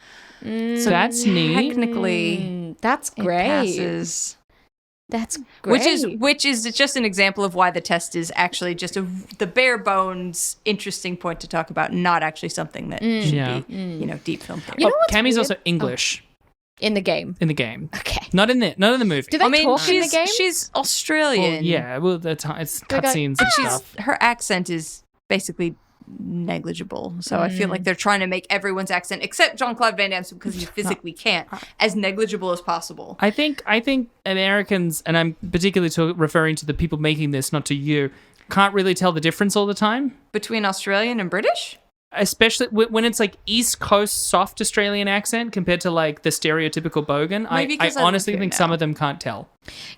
So that's neat.
Technically,
That's
it
great.
passes.
That's great.
Which is just an example of why the test is actually just the bare bones interesting point to talk about, not actually something that should
Yeah.
be deep film theory.
You know what's
Cammy's
weird?
also English
in the game.
in the game.
Okay.
Not in the movie.
Do they talk in the game?
she's Australian.
Well, yeah, well, it's
They got-
cutscenes and stuff.
Her accent is basically negligible. So I feel like they're trying to make everyone's accent, except Jean-Claude Van Damme's because he physically can't, as negligible as possible.
I think Americans, and I'm particularly referring to the people making this, not to you, can't really tell the difference all the time.
Between Australian and British?
Especially when it's like East Coast soft Australian accent compared to like the stereotypical Bogan. I honestly think some of them can't tell.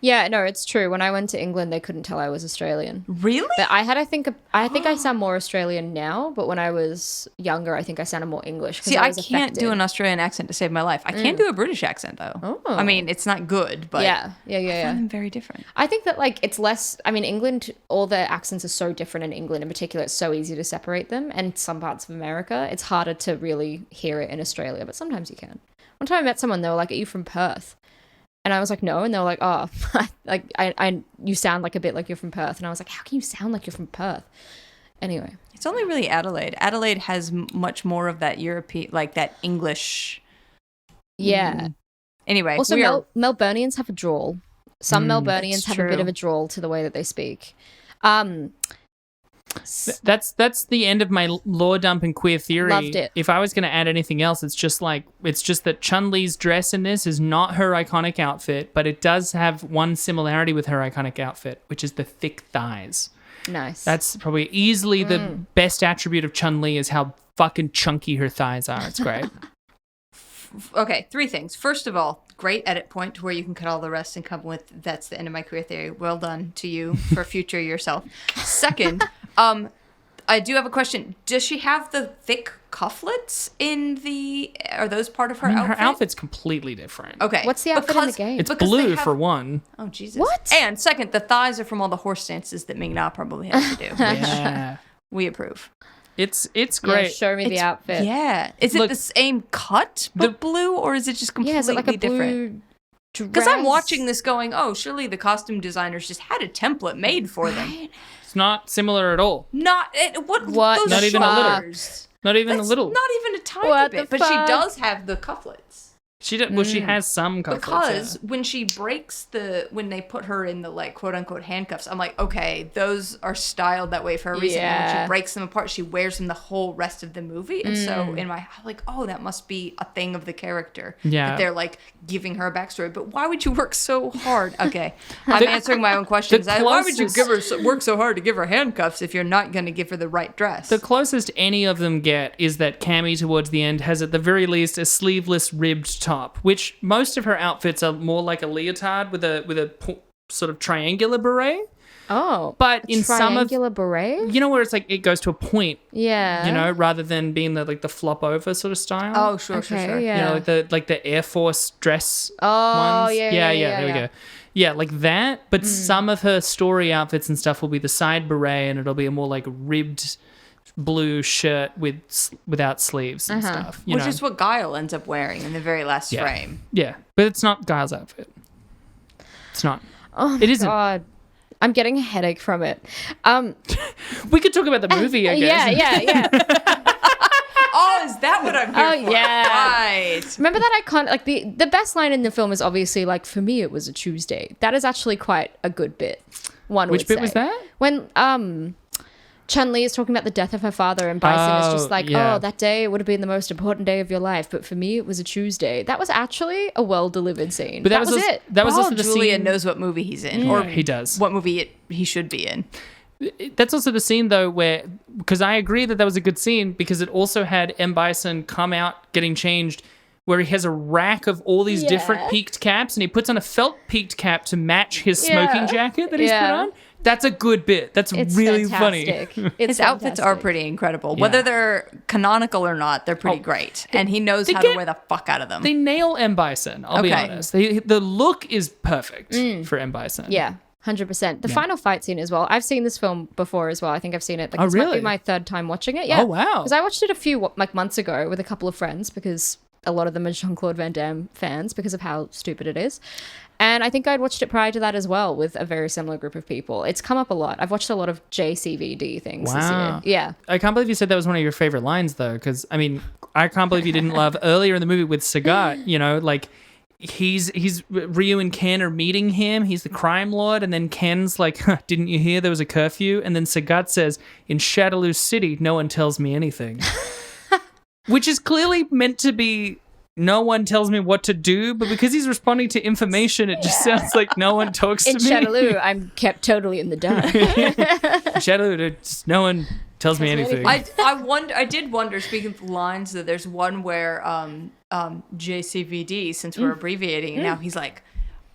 Yeah, no, it's true. When I went to England, they couldn't tell I was Australian.
Really?
But I think I sound more Australian now, but when I was younger, I think I sounded more English.
See, I can't do an Australian accent to save my life. I can do a British accent, though. Oh. I mean, it's not good, but
yeah.
I find them very different.
I think that, like, it's less... I mean, England, all the accents are so different in England in particular. It's so easy to separate them. And some parts of America, it's harder to really hear it in Australia, but sometimes you can. One time I met someone, they were like, "Are you from Perth?" And I was like, "No." And they were like, "Oh, like you sound like a bit like you're from Perth." And I was like, "How can you sound like you're from Perth?" Anyway.
It's only really Adelaide. Adelaide has much more of that European, like that English.
Yeah.
Anyway.
Also, Melburnians have a drawl. Some Melburnians have a bit of a drawl to the way that they speak.
That's the end of my lore dump and queer theory.
Loved it.
If I was going to add anything else, it's just that Chun-Li's dress in this is not her iconic outfit, but it does have one similarity with her iconic outfit, which is the thick thighs.
Nice.
That's probably easily the best attribute of Chun-Li is how fucking chunky her thighs are. It's great.
Okay, 3 things. First of all, great edit point to where you can cut all the rest and come with, "That's the end of my queer theory." Well done to you for future yourself. Second, I do have a question. Does she have the thick cufflets are those part of her outfit?
Her outfit's completely different.
Okay.
What's the outfit in the game?
It's blue for one.
Oh, Jesus.
What?
And second, the thighs are from all the horse dances that Ming Na probably has to do.
Yeah.
We approve.
It's great.
Yeah, show me the outfit.
Yeah. Is it the same cut but blue, or is it just completely
is it like a
different? Because I'm watching this going, oh, surely the costume designers just had a template made for them.
It's not similar at all.
What?
What?
Not even a little. Not even a little.
Not even a tiny bit. But she does have the cufflets.
She did. Well, she has some cufflets.
Because when she breaks when they put her in the like quote unquote handcuffs, I'm like, okay, those are styled that way for a reason.
Yeah.
And when she breaks them apart, she wears them the whole rest of the movie. And so I'm like, oh, that must be a thing of the character.
Yeah.
That they're like giving her a backstory. But why would you work so hard? Okay, I'm answering my own questions. Why would you work so hard to give her handcuffs if you're not going to give her the right dress?
The closest any of them get is that Cammy towards the end has at the very least a sleeveless ribbed top. Which most of her outfits are more like a leotard with a sort of triangular beret.
Oh,
but in some of
triangular beret,
you know, where it's like it goes to a point.
Yeah,
you know, rather than being the flop over sort of style.
Oh, sure.
Yeah.
You know, like the Air Force dress.
Oh,
ones.
Yeah.
There we go. Yeah, like that. But some of her story outfits and stuff will be the side beret, and it'll be a more like ribbed blue shirt without sleeves and stuff.
Which is what Guile ends up wearing in the very last frame.
Yeah, but it's not Guile's outfit. It's not.
Oh my God. I'm getting a headache from it.
We could talk about the movie, I guess.
Yeah.
Oh, is that what I'm here for?
Yeah.
Right.
Remember that icon? Like the best line in the film is obviously like, "For me, it was a Tuesday." That is actually quite a good bit.
Which bit was that?
When Chun-Li is talking about the death of her father, and Bison is just like, "Oh, that day would have been the most important day of your life, but for me, it was a Tuesday." That was actually a well-delivered scene. But that was it.
That was also the
Julia
scene.
knows what movie he's in,
or he does.
What movie he should be in.
That's also the scene, though, where, because I agree that was a good scene, because it also had M. Bison come out getting changed, where he has a rack of all these different peaked caps, and he puts on a felt peaked cap to match his smoking jacket that he's put on. That's a good bit. It's really
fantastic.
funny.
His outfits are pretty incredible. Whether they're canonical or not, they're pretty great. And he knows how to wear the fuck out of them.
They nail M. Bison, I'll be honest. The look is perfect for M. Bison.
Yeah, 100%. The final fight scene as well. I've seen this film before as well. I think I've seen it. Like, this might be my third time watching it. Yeah.
Oh, wow.
Because I watched it a few months ago with a couple of friends, because a lot of them are Jean-Claude Van Damme fans because of how stupid it is. And I think I'd watched it prior to that as well with a very similar group of people. It's come up a lot. I've watched a lot of JCVD things this year. Yeah.
I can't believe you said that was one of your favorite lines, though, because, I mean, I can't believe you didn't love earlier in the movie with Sagat, you know, like, Ryu and Ken are meeting him. He's the crime lord, and then Ken's like, "Didn't you hear there was a curfew?" And then Sagat says, "In Shadaloo City, no one tells me anything," which is clearly meant to be, no one tells me what to do, but because he's responding to information, it just sounds like no one talks to me.
In Shadaloo, I'm kept totally in the dark.
Shadaloo, just no one tells me anything.
I did wonder, speaking of lines, that there's one where JCVD, since we're abbreviating, and now he's like,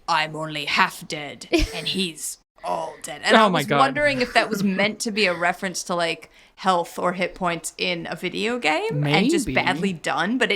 "I'm only half dead," and he's all dead. And I was wondering if that was meant to be a reference to like health or hit points in a video game, and just badly done, but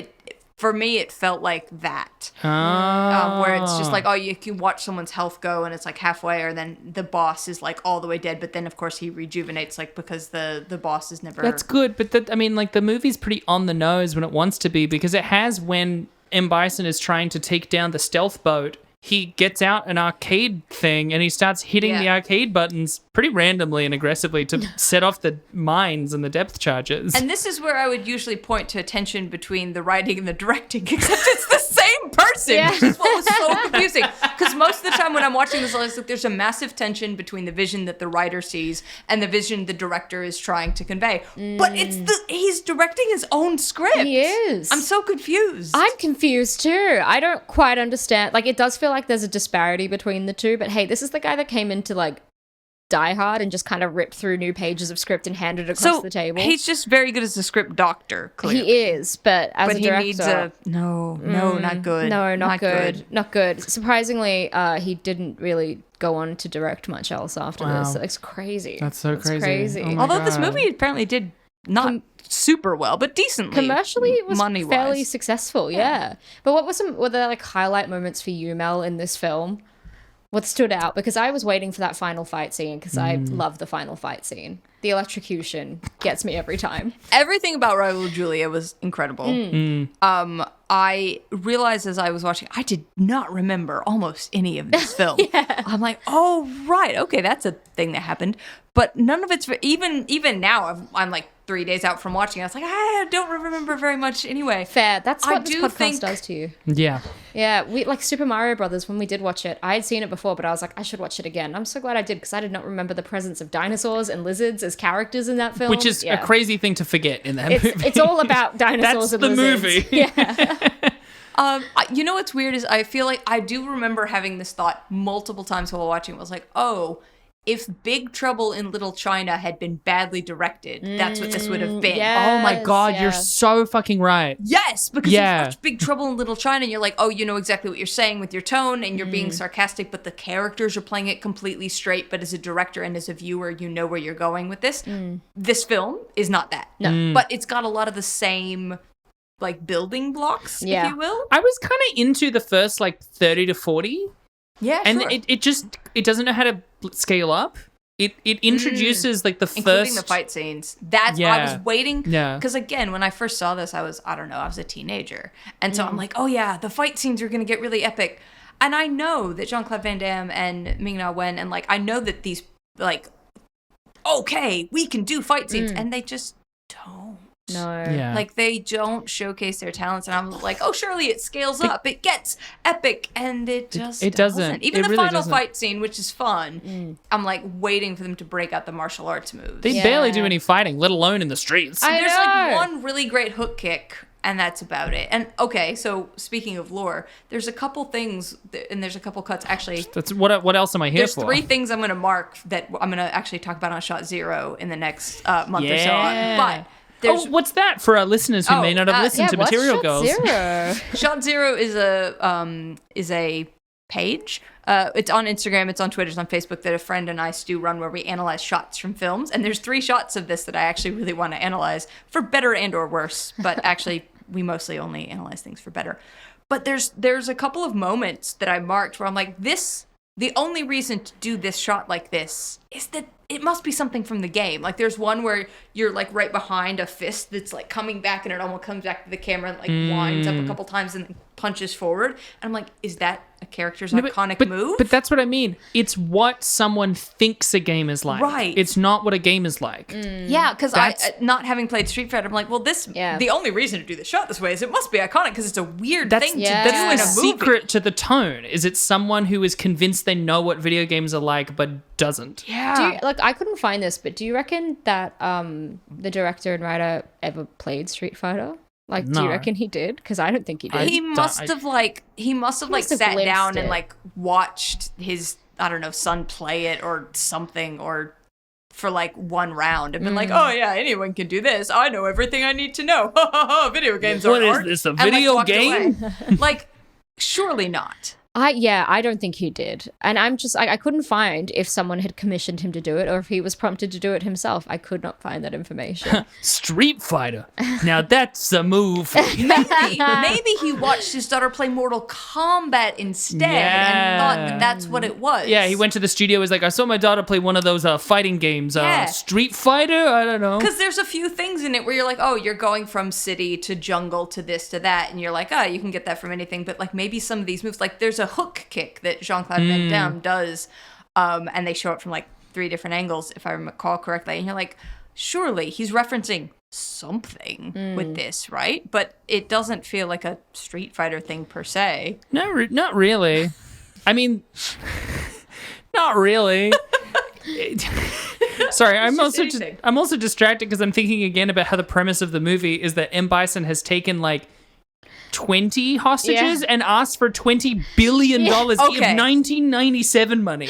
for me, it felt like that, where it's just like, you can watch someone's health go, and it's like halfway, or then the boss is like all the way dead, but then of course he rejuvenates, like because the boss is never.
That's good, but the movie's pretty on the nose when it wants to be, because it has when M. Bison is trying to take down the stealth boat. He gets out an arcade thing and he starts hitting the arcade buttons pretty randomly and aggressively to set off the mines and the depth charges.
And this is where I would usually point to a tension between the writing and the directing, except it's the same person, which is what was so confusing. Because most of the time when I'm watching this, it's like there's a massive tension between the vision that the writer sees and the vision the director is trying to convey. But he's directing his own script.
He is.
I'm so confused.
I'm confused too. I don't quite understand. Like, it does feel like there's a disparity between the two, but hey, this is the guy that came into like Die Hard and just kind of ripped through new pages of script and handed it across the table.
He's just very good as a script doctor, clearly.
He is, but as a director,
he needs not good.
No, not good. Not good. Surprisingly, he didn't really go on to direct much else after this. It's crazy.
That's so crazy. Oh
although this movie apparently did not super well, but decently.
Commercially, it was
money-wise.
fairly successful, yeah. But were there like highlight moments for you, Mel, in this film? What stood out? Because I was waiting for that final fight scene, because I love the final fight scene. The electrocution gets me every time.
Everything about Raul Julia was incredible. I realized as I was watching, I did not remember almost any of this film. I'm like, oh, right. Okay, that's a thing that happened. But none of it's, even now, I'm like 3 days out from watching it. I was like, I don't remember very much anyway.
Fair. That's what this podcast does to you.
Yeah.
Yeah. We like Super Mario Brothers, when we did watch it, I had seen it before, but I was like, I should watch it again. I'm so glad I did, because I did not remember the presence of dinosaurs and lizards as characters in that film.
Which is a crazy thing to forget in that movie.
It's all about dinosaurs and lizards.
That's the movie.
Yeah.
You know what's weird is I feel like I do remember having this thought multiple times while watching. I was like, oh, if Big Trouble in Little China had been badly directed, that's what this would have been.
Yes,
oh my God, you're so fucking right.
Yes, because you watch Big Trouble in Little China and you're like, oh, you know exactly what you're saying with your tone and you're being sarcastic, but the characters are playing it completely straight. But as a director and as a viewer, you know where you're going with this. This film is not that. No. But it's got a lot of the same like building blocks, if you will.
I was kind of into the first like 30 to 40.
Yeah,
and
sure.
it doesn't know how to scale up. It introduces like
including the fight scenes. I was waiting because again, when I first saw this, I was a teenager, and so I'm like, oh yeah, the fight scenes are gonna get really epic, and I know that Jean-Claude Van Damme and Ming-Na Wen, and like I know that these like, okay, we can do fight scenes, and they just don't.
No.
Yeah.
Like, they don't showcase their talents, and I'm like, oh, surely it scales up. It gets epic, and it just doesn't. Even the really final fight scene, which is fun, I'm, like, waiting for them to break out the martial arts moves.
They barely do any fighting, let alone in the streets.
There's, like, one really great hook kick, and that's about it. And, okay, so, speaking of lore, there's a couple things, and there's a couple cuts, actually.
That's what else am I here for?
There's 3 things I'm going to mark that I'm going to actually talk about on Shot Zero in the next month or so. But
what's that for our listeners who may not have listened to Material Girls?
Shot Zero is a page. It's on Instagram, it's on Twitter, it's on Facebook that a friend and I, Stu, run where we analyze shots from films. And there's 3 shots of this that I actually really want to analyze for better and or worse. But actually, we mostly only analyze things for better. But there's a couple of moments that I marked where I'm like, the only reason to do this shot like this is that it must be something from the game. Like, there's one where you're like right behind a fist that's like coming back and it almost comes back to the camera and like winds up a couple times and then punches forward. And I'm like, is that a character's iconic move?
But that's what I mean. It's what someone thinks a game is like.
Right.
It's not what a game is like.
Yeah, because I, not having played Street Fighter, I'm like, well, the only reason to do the shot this way is it must be iconic because it's a weird thing to do
That's
in a
the secret to the tone. Is it someone who is convinced they know what video games are like but doesn't?
Yeah.
I couldn't find this, but do you reckon that the director and writer ever played Street Fighter? Like, do you reckon he did? Because I don't think he did.
He must have sat down and like watched his, I don't know, son play it or something, or for like one round and been like, oh yeah, anyone can do this. I know everything I need to know. Video games are
What
art.
is this, a video game?
Like, surely not.
I don't think he did. And I'm just, I couldn't find if someone had commissioned him to do it or if he was prompted to do it himself. I could not find that information.
Street Fighter. Now that's a move.
Maybe he watched his daughter play Mortal Kombat instead and thought that's what it was.
Yeah, he went to the studio, was like, I saw my daughter play one of those fighting games. Street Fighter? I don't know.
Because there's a few things in it where you're like, oh, you're going from city to jungle to this to that. And you're like, oh, you can get that from anything. But like maybe some of these moves, like there's a hook kick that Jean-Claude Van Damme does, and they show it from like 3 different angles, if I recall correctly. And you're like, surely he's referencing something with this, right? But it doesn't feel like a Street Fighter thing per se.
No, not really. I mean, not really. Sorry, I'm also distracted because I'm thinking again about how the premise of the movie is that M. Bison has taken like 20 hostages and asked for $20 billion of 1997 money.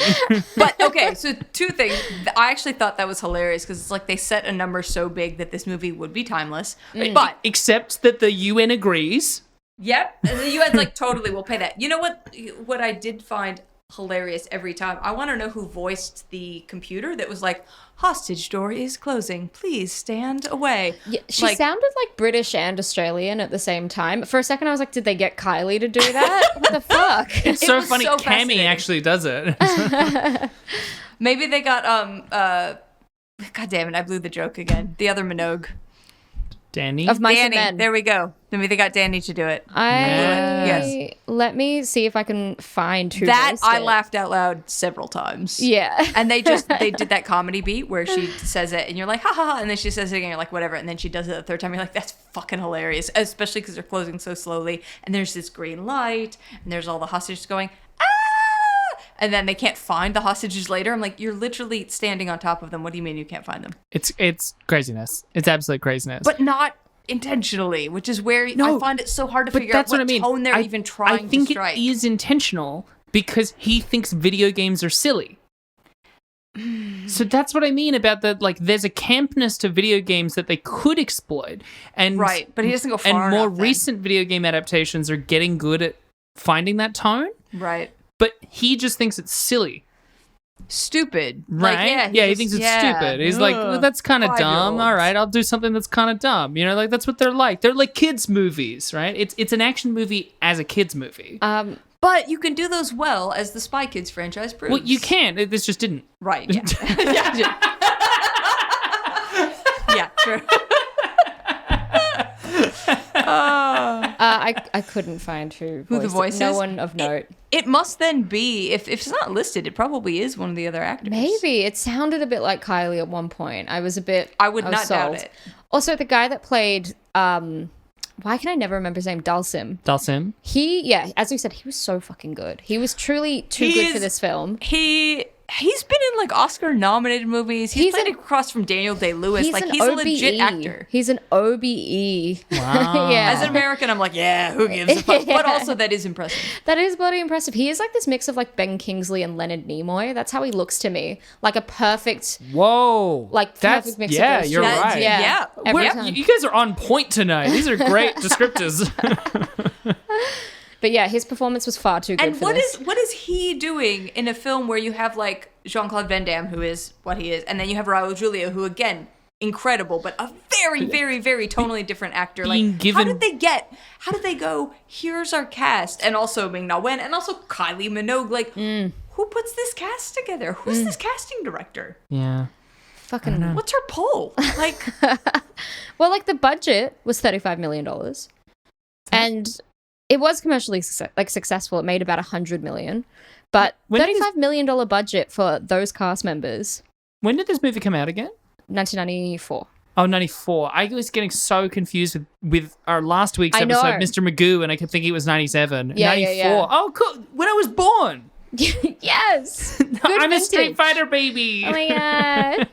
But okay, so 2 things. I actually thought that was hilarious because it's like they set a number so big that this movie would be timeless. But
except that the UN agrees.
Yep, and the UN's like, totally, we'll pay that. You know what I did find hilarious every time? I want to know who voiced the computer that was like, hostage door is closing, please stand away.
Yeah, she sounded like British and Australian at the same time. For a second I was like, did they get Kylie to do that? What the fuck?
It's so funny. So Cammy actually does it.
Maybe they got God damn it, I blew the joke again. The other Minogue.
Danny?
Of Mice and
Danny,
Men.
there we go. Maybe they got Danny to do it.
Yes. Let me see if I can find who
that.
voiced
I
it.
laughed out loud several times.
Yeah.
And they did that comedy beat where she says it and you're like, ha ha ha, and then she says it again, you're like, whatever, and then she does it the 3rd time, you're like, that's fucking hilarious, especially because they're closing so slowly and there's this green light and there's all the hostages going, and then they can't find the hostages later. I'm like, you're literally standing on top of them. What do you mean you can't find them?
It's craziness. It's absolute craziness.
But not intentionally, which is where I find it so hard to figure out what tone they're even trying to strike.
I think it is intentional because he thinks video games are silly. So that's what I mean about there's a campness to video games that they could exploit. And
right, but he doesn't go far enough.
And more recent video game adaptations are getting good at finding that tone.
Right.
But he just thinks it's silly.
Stupid.
Right?
Like,
he thinks it's stupid. He's like, well, that's kind of dumb. All right, I'll do something that's kind of dumb. You know, like that's what they're like. They're like kids' movies, right? It's an action movie as a kids' movie.
But you can do those well, as the Spy Kids franchise proves.
Well, you can. This just didn't.
Right, yeah. Yeah, true.
I couldn't find who
the voice is.
No one of note.
It must then be, if it's not listed, it probably is one of the other actors.
Maybe. It sounded a bit like Kylie at one point. I would
not doubt it.
Also, the guy that played, why can I never remember his name? Dalsim. As we said, he was so fucking good. He was truly too good for this film.
He's been in like Oscar-nominated movies. He's played across from Daniel Day-Lewis. He's a legit actor.
He's an OBE.
Wow.
Yeah.
As an American, I'm like, yeah, who gives a fuck? But also, that is impressive.
That is bloody impressive. He is like this mix of like Ben Kingsley and Leonard Nimoy. That's how he looks to me. Like a perfect.
Whoa.
Like perfect mix of those
you're right.
Yeah.
You guys are on point tonight. These are great descriptors.
But yeah, his performance was far too good
and
for this.
what is he doing in a film where you have like Jean-Claude Van Damme, who is what he is, and then you have Raul Julia, who again, incredible, but a very, very, very tonally different actor. How did they go, here's our cast, and also Ming-Na Wen, and also Kylie Minogue, who puts this cast together? Who's this casting director?
Yeah.
fucking...
What's her pull? Like,
Well, like the budget was $35 million. And it was commercially successful. It made about $100 million. But $35 million budget for those cast members.
When did this movie come out again?
1994.
Oh, 94. I was getting so confused with our last week's episode, Mr. Magoo, and I kept thinking it was 97.
Yeah,
94.
yeah.
Oh, cool. When I was born.
Yes.
I'm a Street Fighter baby.
Oh my God.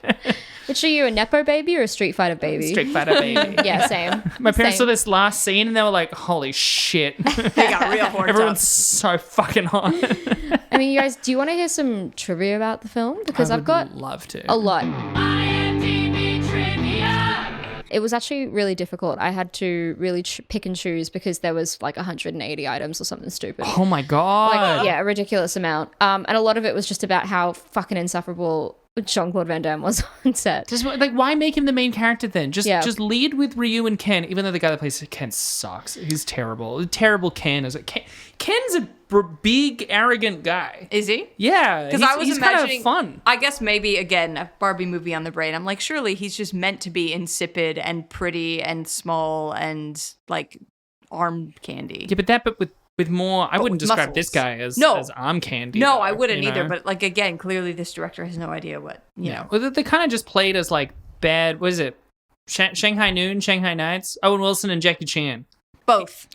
Which are you, a Nepo baby or a Street Fighter baby?
Street Fighter baby.
Yeah, same.
My parents saw this last scene and they were like, holy shit.
they got real horns
Everyone's
up.
so fucking hot.
I mean, you guys, do you want to hear some trivia about the film? Because I've got
love to.
a lot. It was actually really difficult. I had to really pick and choose because there was like 180 items or something stupid.
Oh my God.
Like, yeah, a ridiculous amount. And a lot of it was just about how fucking insufferable Jean-Claude Van Damme was on set.
Just like, why make him the main character then? Just lead with Ryu and Ken, even though the guy that plays Ken sucks. He's terrible. Terrible Ken. Ken's a big, arrogant guy.
Is he?
Yeah.
Because I was
he's
imagining,
kind of fun.
I guess maybe, again, a Barbie movie on the brain. I'm like, surely he's just meant to be insipid and pretty and small and like arm candy.
Yeah, but with more, I wouldn't describe
muscles.
this guy as arm candy.
No,
though,
I wouldn't
you know?
either. But like, again, clearly this director has no idea what, you know.
Well, they kind of just played as like bad, what is it? Shanghai Noon, Shanghai Nights, Owen Wilson and Jackie Chan.
Both.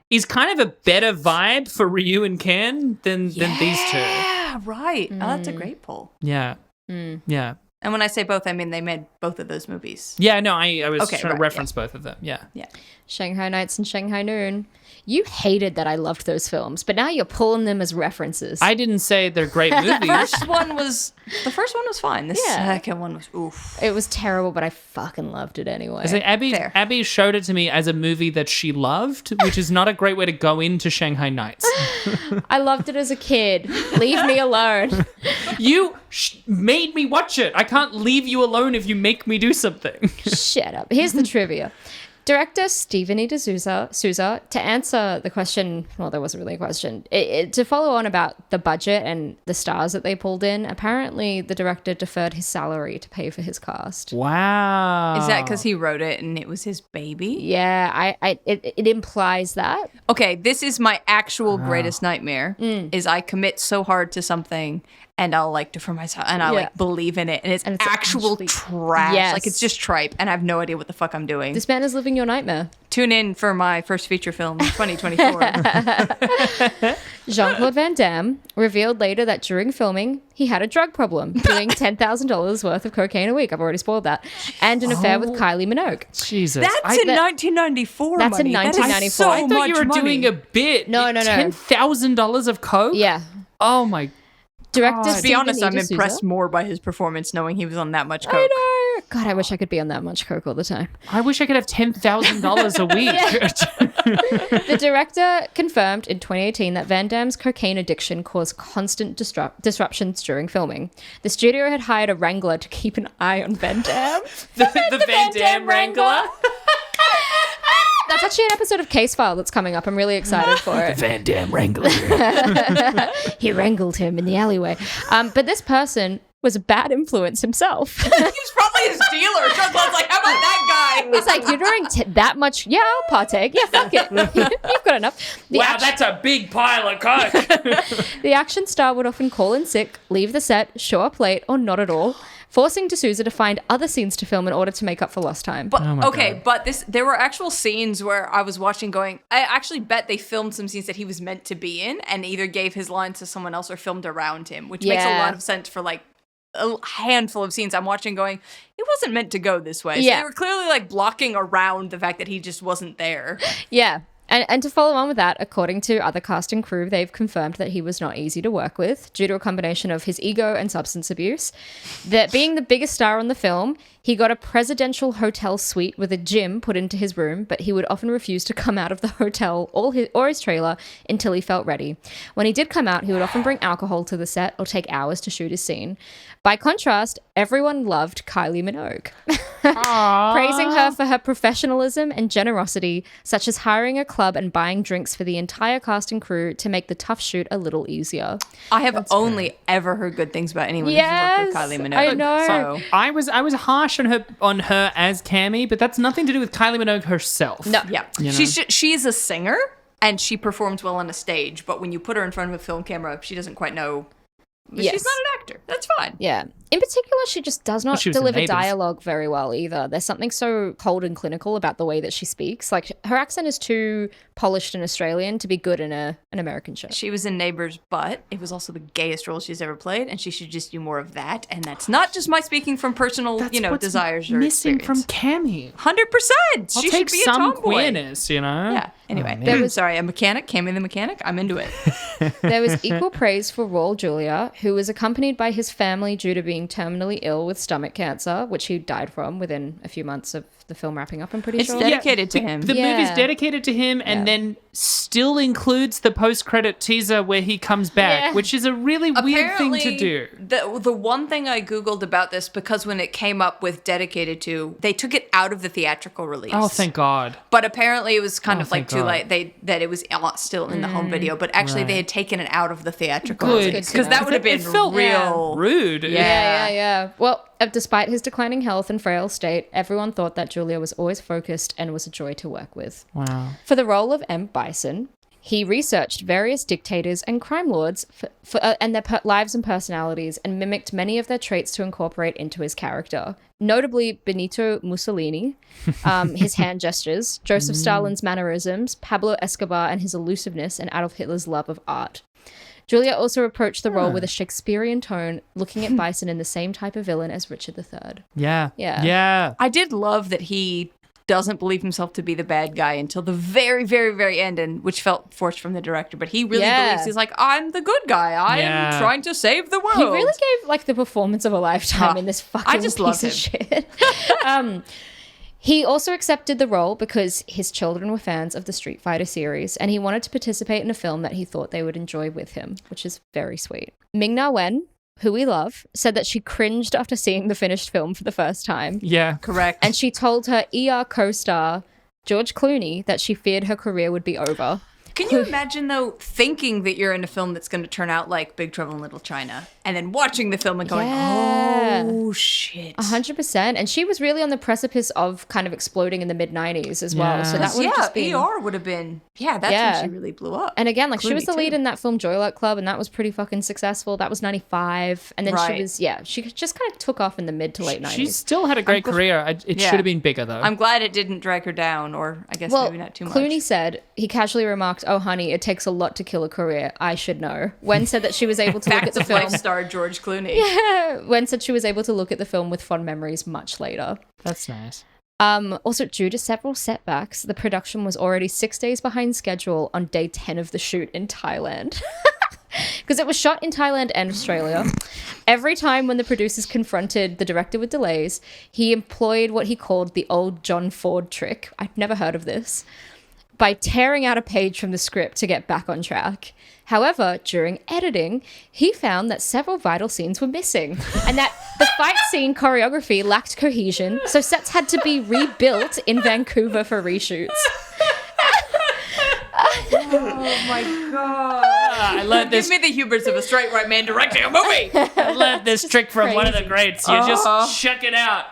Is kind of a better vibe for Ryu and Ken than these two.
Yeah, right. Oh, that's a great pull.
Yeah. Yeah.
And when I say both, I mean they made both of those movies.
Yeah, no, I was trying to reference
yeah.
both of them. Yeah.
Yeah.
Shanghai Nights and Shanghai Noon. You hated that I loved those films, but now you're pulling them as references.
I didn't say they're great movies.
The first one was fine. The second one was oof.
It was terrible, but I fucking loved it anyway.
I say Abby showed it to me as a movie that she loved, which is not a great way to go into Shanghai Nights.
I loved it as a kid. Leave me alone.
You made me watch it. I can't leave you alone if you make me do something.
Shut up. Here's the trivia. Director Stephen E. D'Souza, to answer the question, well, there wasn't really a question, to follow on about the budget and the stars that they pulled in, apparently the director deferred his salary to pay for his cast.
Wow.
Is that because he wrote it and it was his baby?
Yeah, it implies that.
Okay, this is my actual greatest nightmare, is I commit so hard to something and I'll like defer myself and I like believe in it and it's actual trash.
Yes.
Like it's just tripe and I have no idea what the fuck I'm doing.
This man is living your nightmare.
Tune in for my first feature film in 2024.
Jean-Claude Van Damme revealed later that during filming, he had a drug problem, doing $10,000 worth of cocaine a week. I've already spoiled that. And an affair with Kylie Minogue.
Jesus.
That's in 1994,
That's in
money.
1994.
That is so
I thought you were
much money.
doing a bit.
No.
$10,000 of coke?
Yeah.
Oh my
Director
To be honest, I'm
D'Souza.
impressed more by his performance knowing he was on that much coke.
I know. God, I wish I could be on that much coke all the time.
I wish I could have $10,000 a week.
The director confirmed in 2018 that Van Damme's cocaine addiction caused constant disruptions during filming. The studio had hired a wrangler to keep an eye on Van Damme.
the Van Damme Wrangler.
That's actually an episode of Case File that's coming up. I'm really excited for it.
Van Damme Wrangler.
He wrangled him in the alleyway. But this person was a bad influence himself.
He was probably his dealer. Jean-Claude's like, how about that guy?
He's like, you're doing that much? Yeah, I'll partake. Yeah, fuck it. You've got enough.
That's a big pile of coke.
The action star would often call in sick, leave the set, show up late, or not at all, forcing D'Souza to find other scenes to film in order to make up for lost time.
But there were actual scenes where I was watching going, I actually bet they filmed some scenes that he was meant to be in and either gave his lines to someone else or filmed around him, which makes a lot of sense for like a handful of scenes I'm watching going, it wasn't meant to go this way. So they were clearly like blocking around the fact that he just wasn't there.
Yeah. And to follow on with that, according to other cast and crew, they've confirmed that he was not easy to work with due to a combination of his ego and substance abuse. That being the biggest star on the film, He got a presidential hotel suite with a gym put into his room, but he would often refuse to come out of the hotel or his trailer until he felt ready. When he did come out, he would often bring alcohol to the set or take hours to shoot his scene. By contrast, everyone loved Kylie Minogue, praising her for her professionalism and generosity, such as hiring a club and buying drinks for the entire cast and crew to make the tough shoot a little easier.
I have only ever heard good things about anyone who's worked with Kylie Minogue.
I know.
So.
I was harsh on her as Cammy, but that's nothing to do with Kylie Minogue herself.
No, yeah.
You know?
She's a singer and she performs well on a stage, but when you put her in front of a film camera, she doesn't quite know. Yes. She's not an actor. That's fine.
Yeah. In particular, she just does not
she was in
deliver
Neighbours.
dialogue very well either. There's something so cold and clinical about the way that she speaks. Like, her accent is too polished and Australian to be good in an American show.
She was in Neighbours, but it was also the gayest role she's ever played, and she should just do more of that. And that's not just my speaking from personal,
That's
desires or
missing
experience.
from Cammy.
100%.
I'll
She
take
should be a
some
tomboy.
queerness, you know?
Yeah. Anyway,
man.
sorry, a mechanic, Cammy the mechanic. I'm into it.
There was equal praise for Raul Julia, who was accompanied by his family due to being terminally ill with stomach cancer, which he died from within a few months of the film wrapping up, I'm pretty
It's
sure.
dedicated to him.
The movie's dedicated to him and then still includes the post-credit teaser where he comes back, which is a really weird thing to do.
The one thing I Googled about this, because when it came up with dedicated to, they took it out of the theatrical release.
Oh, thank God.
But apparently it was kind of like
thank
too
God.
late that it was still in the home video, but actually they had taken it out of the theatrical
Good.
release. Because that would have been
It felt
real
rude.
Yeah. Well, despite his declining health and frail state, everyone thought that Julia was always focused and was a joy to work with.
Wow.
For the role of M. Bison, he researched various dictators and crime lords and their lives and personalities and mimicked many of their traits to incorporate into his character. Notably, Benito Mussolini, his hand gestures, Joseph Stalin's mannerisms, Pablo Escobar and his elusiveness, and Adolf Hitler's love of art. Julia also approached the role with a Shakespearean tone, looking at Bison in the same type of villain as Richard III.
Yeah.
I did love that he doesn't believe himself to be the bad guy until the very, very, very end, and which felt forced from the director. But he really believes he's like, I'm the good guy. I'm trying to save the world.
He really gave like the performance of a lifetime in this fucking
just
piece
love
of shit. He also accepted the role because his children were fans of the Street Fighter series, and he wanted to participate in a film that he thought they would enjoy with him, which is very sweet. Ming-Na Wen, who we love, said that she cringed after seeing the finished film for the first time.
Yeah.
Correct.
And she told her ER co-star, George Clooney, that she feared her career would be over.
Can you imagine, though, thinking that you're in a film that's going to turn out like Big Trouble in Little China, and then watching the film and going, oh, shit.
100%. And she was really on the precipice of kind of exploding in the mid-90s as well. So that would have just been...
ER would have been... Yeah, that's when she really blew up.
And again, like, she was the
Clooney,
lead
too.
in that film Joy Luck Club, and that was pretty fucking successful. That was 95. And then she was, she just kind of took off in the mid to late 90s.
She still had a great career. It should have been bigger, though.
I'm glad it didn't drag her down, or I guess maybe not too much.
Clooney said, he casually remarked, "Oh, honey, it takes a lot to kill a career. I should know." Wen said that she was able to look at the film.
Life star George Clooney.
Wen said she was able to look at the film with fond memories much later.
That's nice.
Also, due to several setbacks, the production was already 6 days behind schedule on day 10 of the shoot in Thailand. Because it was shot in Thailand and Australia. Every time when the producers confronted the director with delays, he employed what he called the old John Ford trick. I'd never heard of this. By tearing out a page from the script to get back on track. However, during editing, he found that several vital scenes were missing and that the fight scene choreography lacked cohesion, so sets had to be rebuilt in Vancouver for reshoots.
Oh my god.
I learned this.
Give me the hubris of a straight white man directing a movie.
I learned this trick from one of the greats. You just chuck it out.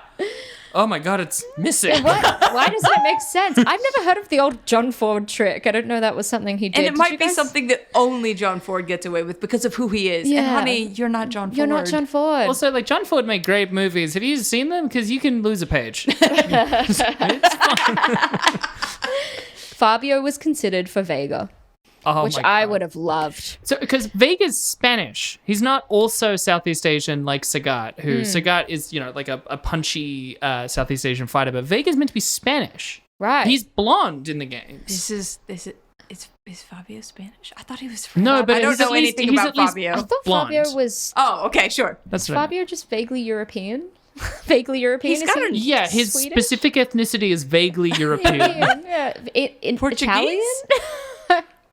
Oh my god, it's missing.
What? Why does that make sense? I've never heard of the old John Ford trick. I don't know that was something he did.
And it might be something that only John Ford gets away with because of who he is.
Yeah.
And honey, you're not John Ford.
You're not John Ford.
Also, like, John Ford made great movies. Have you seen them? Because you can lose a page.
Fabio was considered for Vega, which I would have loved.
So, because Vega's Spanish, he's not also Southeast Asian like Sagat, who Sagat is, like a punchy Southeast Asian fighter, but Vega's meant to be Spanish.
Right.
He's blonde in the games.
Is Fabio Spanish? I thought he was French.
No, but
I don't
he's at
know
least-
anything
he's
about
at least
Fabio.
I thought
blonde.
Fabio was...
Oh, okay, sure.
That's right.
Fabio just vaguely European? Vaguely European.
Yeah, his
Swedish?
specific ethnicity is vaguely European.
Yeah. In
Portuguese?
Italian?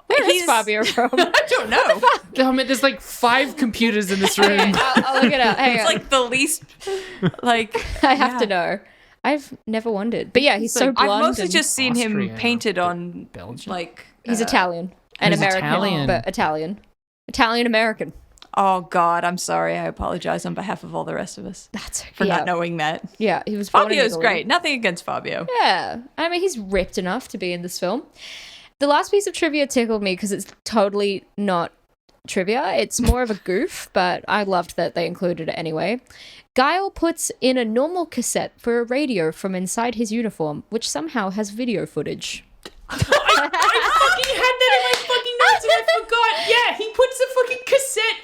Where is Fabio from?
I don't know.
Oh, man, there's like 5 computers in this room.
I'll look it up. Hang
It's
on.
like the least, like...
I have to know. I've never wondered. But yeah, he's so blonde.
I've mostly
and
just seen
Austrian,
him painted on,
Belgium.
like...
he's Italian and
He's
American.
Italian.
But Italian-American.
Oh, God, I'm sorry. I apologize on behalf of all the rest of us
That's
for not knowing that.
Yeah, he was born in
Fabio's
Italy.
great. Nothing against Fabio.
Yeah. I mean, he's ripped enough to be in this film. The last piece of trivia tickled me because it's totally not trivia. It's more of a goof, but I loved that they included it anyway. Guile puts in a normal cassette for a radio from inside his uniform, which somehow has video footage.
I fucking had that in my fucking notes and I forgot. Yeah, he puts a fucking cassette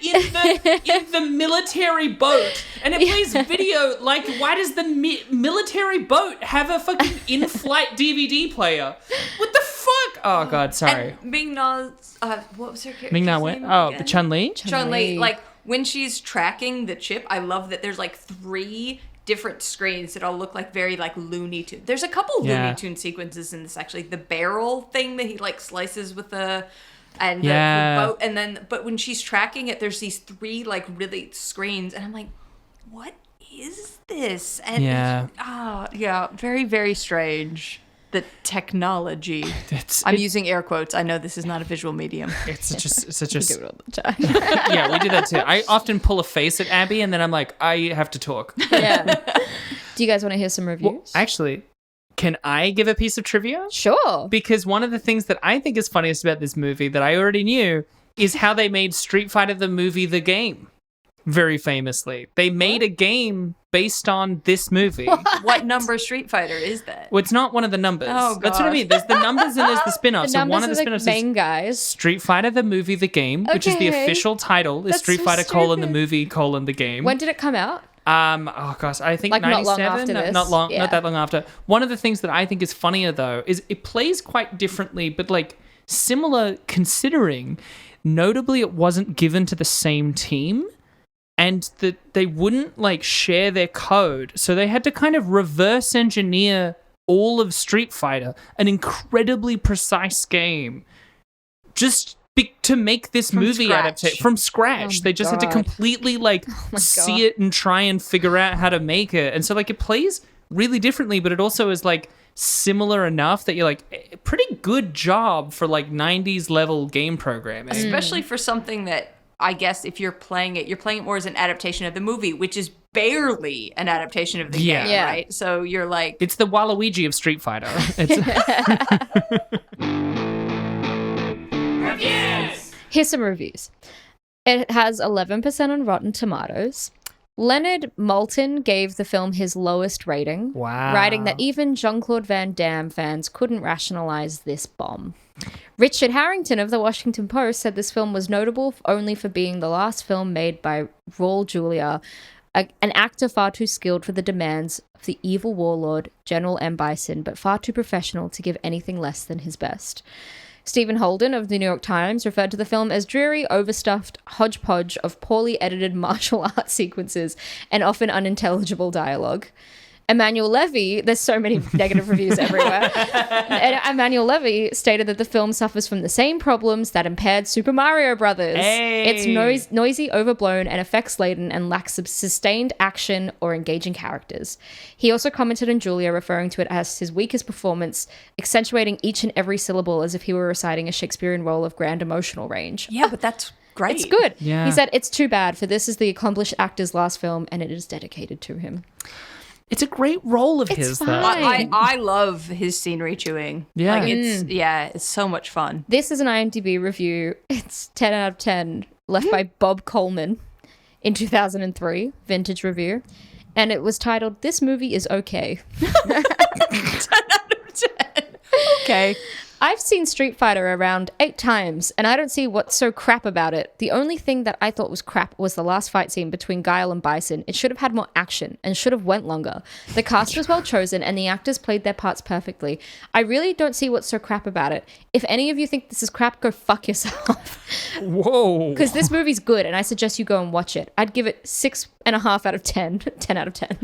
in the military boat and it plays video. Like, why does the military boat have a fucking in-flight DVD player? What the fuck? Oh, God, sorry.
And Ming-Na's, what was her character's
Ming-Na
name?
Oh,
again?
Chun-Li?
Chun-Li, like, when she's tracking the chip, I love that there's, like, 3 different screens that all look like very, like, Looney Tunes. There's a couple Looney Tune sequences in this, actually. The barrel thing that he, like, slices with the boat. And then, but when she's tracking it, there's these 3, like, really screens. And I'm like, what is this? And very, very strange. The technology. I'm using air quotes. I know this is not a visual medium.
It's just
We do it all the time.
yeah, we do that too. I often pull a face at Abby and then I'm like, I have to talk.
Yeah. Do you guys want to hear some reviews?
Well, actually, can I give a piece of trivia?
Sure.
Because one of the things that I think is funniest about this movie that I already knew is how they made Street Fighter the movie the game. Very famously. They made a game based on this movie.
What number Street Fighter is that?
Well, it's not one of the numbers.
Oh, God.
That's what I mean. There's the numbers and there's the spin-offs.
The
So one
numbers
of the
are
spin-offs
the
is
main guys.
Street Fighter the movie the game, which is the
Okay.
official title is
That's
Street
so
Fighter colon the
stupid.
movie colon the game.
When did it come out?
Oh gosh, I think
Like, not
97.
long after this?
Not
Yeah.
that long after. One of the things that I think is funnier though is it plays quite differently, but like similar considering. Notably, it wasn't given to the same team. And that they wouldn't like share their code. So they had to kind of reverse engineer all of Street Fighter, an incredibly precise game, just to make this movie adaptation from scratch.
Oh
They just had to
God.
completely like
my
see
God.
it and try and figure out how to make it. And so like it plays really differently, but it also is like similar enough that you're like, pretty good job for like 90s level game programming.
Especially for something that, I guess if you're playing it more as an adaptation of the movie, which is barely an adaptation of the game,
Yeah.
right? So you're like...
It's the Waluigi of Street Fighter. It's
Here's some reviews. It has 11% on Rotten Tomatoes. Leonard Maltin gave the film his lowest rating,
Wow.
writing that even Jean-Claude Van Damme fans couldn't rationalize this bomb. Richard Harrington of the Washington Post said this film was notable only for being the last film made by Raul Julia, an actor far too skilled for the demands of the evil warlord General M. Bison, but far too professional to give anything less than his best. Stephen Holden of the New York Times referred to the film as dreary, overstuffed hodgepodge of poorly edited martial arts sequences and often unintelligible dialogue. Emmanuel Levy, there's so many negative reviews everywhere. Emmanuel Levy stated that the film suffers from the same problems that impaired Super Mario Brothers.
Hey.
It's noisy, overblown, and effects-laden and lacks sustained action or engaging characters. He also commented on Julia, referring to it as his weakest performance, accentuating each and every syllable as if he were reciting a Shakespearean role of grand emotional range.
Yeah, but that's great.
It's good.
Yeah.
He said, it's too bad, for this is the accomplished actor's last film, and it is dedicated to him.
It's a great role of
It's
his,
fine.
though.
I love his scenery chewing.
Yeah.
Like it's so much fun.
This is an IMDb review. It's 10 out of 10, left by Bob Coleman in 2003, vintage review. And it was titled, "This movie is okay."
10 out of 10. Okay.
I've seen Street Fighter around 8 times, and I don't see what's so crap about it. The only thing that I thought was crap was the last fight scene between Guile and Bison. It should have had more action and should have went longer. The cast was well chosen, and the actors played their parts perfectly. I really don't see what's so crap about it. If any of you think this is crap, go fuck yourself.
Whoa.
Because this movie's good, and I suggest you go and watch it. I'd give it 6 6.5 out of 10. 10 out of 10.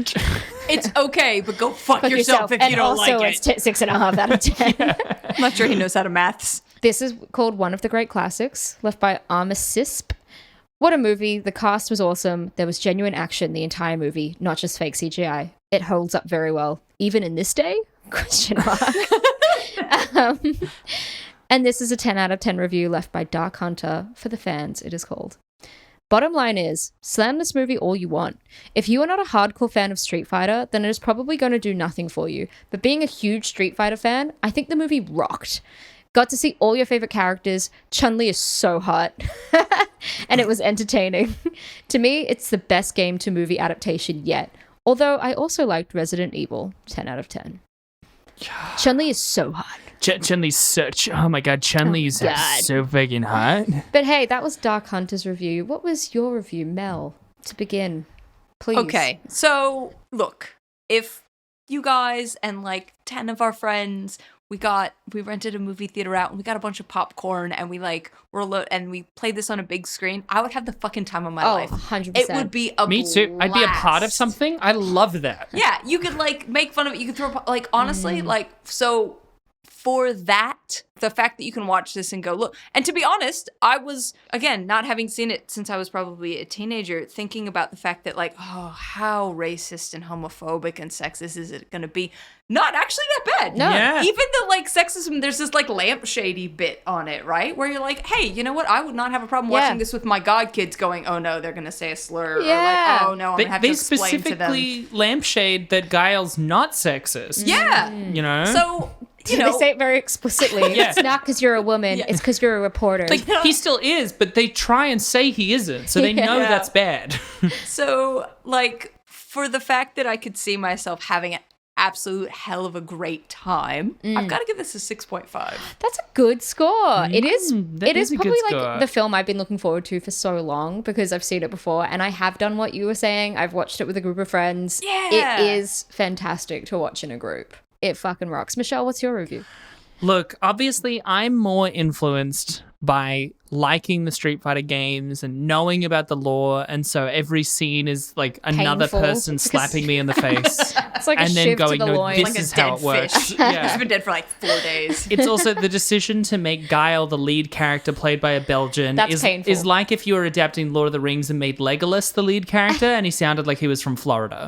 It's okay, but go fuck yourself if you don't like it.
And also it's 6.5 out of 10.
I'm not sure he knows how to maths.
This is called One of the Great Classics, left by Armisisp. What a movie. The cast was awesome. There was genuine action the entire movie, not just fake CGI. It holds up very well. Even in this day? Question mark. And this is a 10 out of 10 review left by Dark Hunter. For the fans, it is called. Bottom line is, slam this movie all you want. If you are not a hardcore fan of Street Fighter, then it is probably going to do nothing for you. But being a huge Street Fighter fan, I think the movie rocked. Got to see all your favorite characters. Chun-Li is so hot. And it was entertaining. To me, it's the best game to movie adaptation yet. Although I also liked Resident Evil, 10 out of 10. Chun-Li is so hot.
Chun-Li's such... Oh my god, Chun-Li is so fucking hot.
But hey, that was Dark Hunter's review. What was your review, Mel, to begin? Please.
Okay, so look, if you guys and like 10 of our friends... We rented a movie theater out and we got a bunch of popcorn and we and we played this on a big screen. I would have the fucking time of my life.
100%.
It would be a
Me too.
blast.
I'd be a part of something. I love that.
Yeah, you could like make fun of it. You could throw like honestly like so for that, the fact that you can watch this and go look. And to be honest, I was again not having seen it since I was probably a teenager, thinking about the fact that like, oh, how racist and homophobic and sexist is it going to be? Not actually that bad.
No.
Yeah.
Even the like sexism, there's this like lampshady bit on it, right? Where you're like, hey, you know what? I would not have a problem watching this with my godkids going, oh no, they're going to say a slur.
Yeah.
Or like, oh no, I'm going to have to explain to them.
They specifically lampshade that Guile's not sexist.
Yeah.
You know?
So... You know,
they say it very explicitly.
Yeah.
It's not because you're a woman. It's because you're a reporter.
Like, he still is, but they try and say he isn't, so they know that's bad.
So, like, for the fact that I could see myself having an absolute hell of a great time, I've got to give this a 6.5.
That's a good score. It is.
That
It is
is a good
probably
score.
like the film I've been looking forward to for so long because I've seen it before, and I have done what you were saying. I've watched it with a group of friends.
Yeah.
It is fantastic to watch in a group. It fucking rocks. Michelle, what's your review?
Look, obviously, I'm more influenced by liking the Street Fighter games and knowing about the lore, and so every scene is like another
Painful.
person slapping me in the face.
It's like
and
a
then
shiv
going,
to the
no,
loin.
this
Like a
is how
dead
it works.
fish.
Yeah.
He's been dead for like 4 days.
It's also the decision to make Guile the lead character played by a Belgian
That's painful.
is like if you were adapting Lord of the Rings and made Legolas the lead character and he sounded like he was from Florida.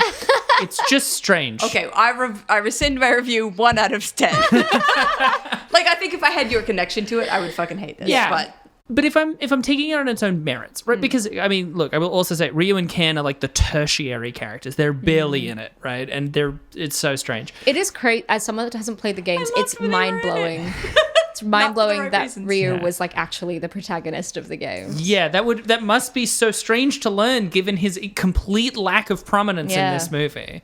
It's just strange.
Okay, I rescind my review 1 out of 10. Like, I think if I had your connection to it, I would fucking hate this.
Yeah.
But
But if I'm taking it on its own merits, right? Because I mean, look, I will also say Ryu and Ken are like the tertiary characters. They're barely in it, right? And it's so strange.
It is crazy. As someone that hasn't played the games, it's
when they were in
mind blowing.
it.
It's mind blowing
right
that
reasons.
Ryu
Yeah.
was like actually the protagonist of the game.
Yeah, that must be so strange to learn given his complete lack of prominence in
Yeah.
this movie.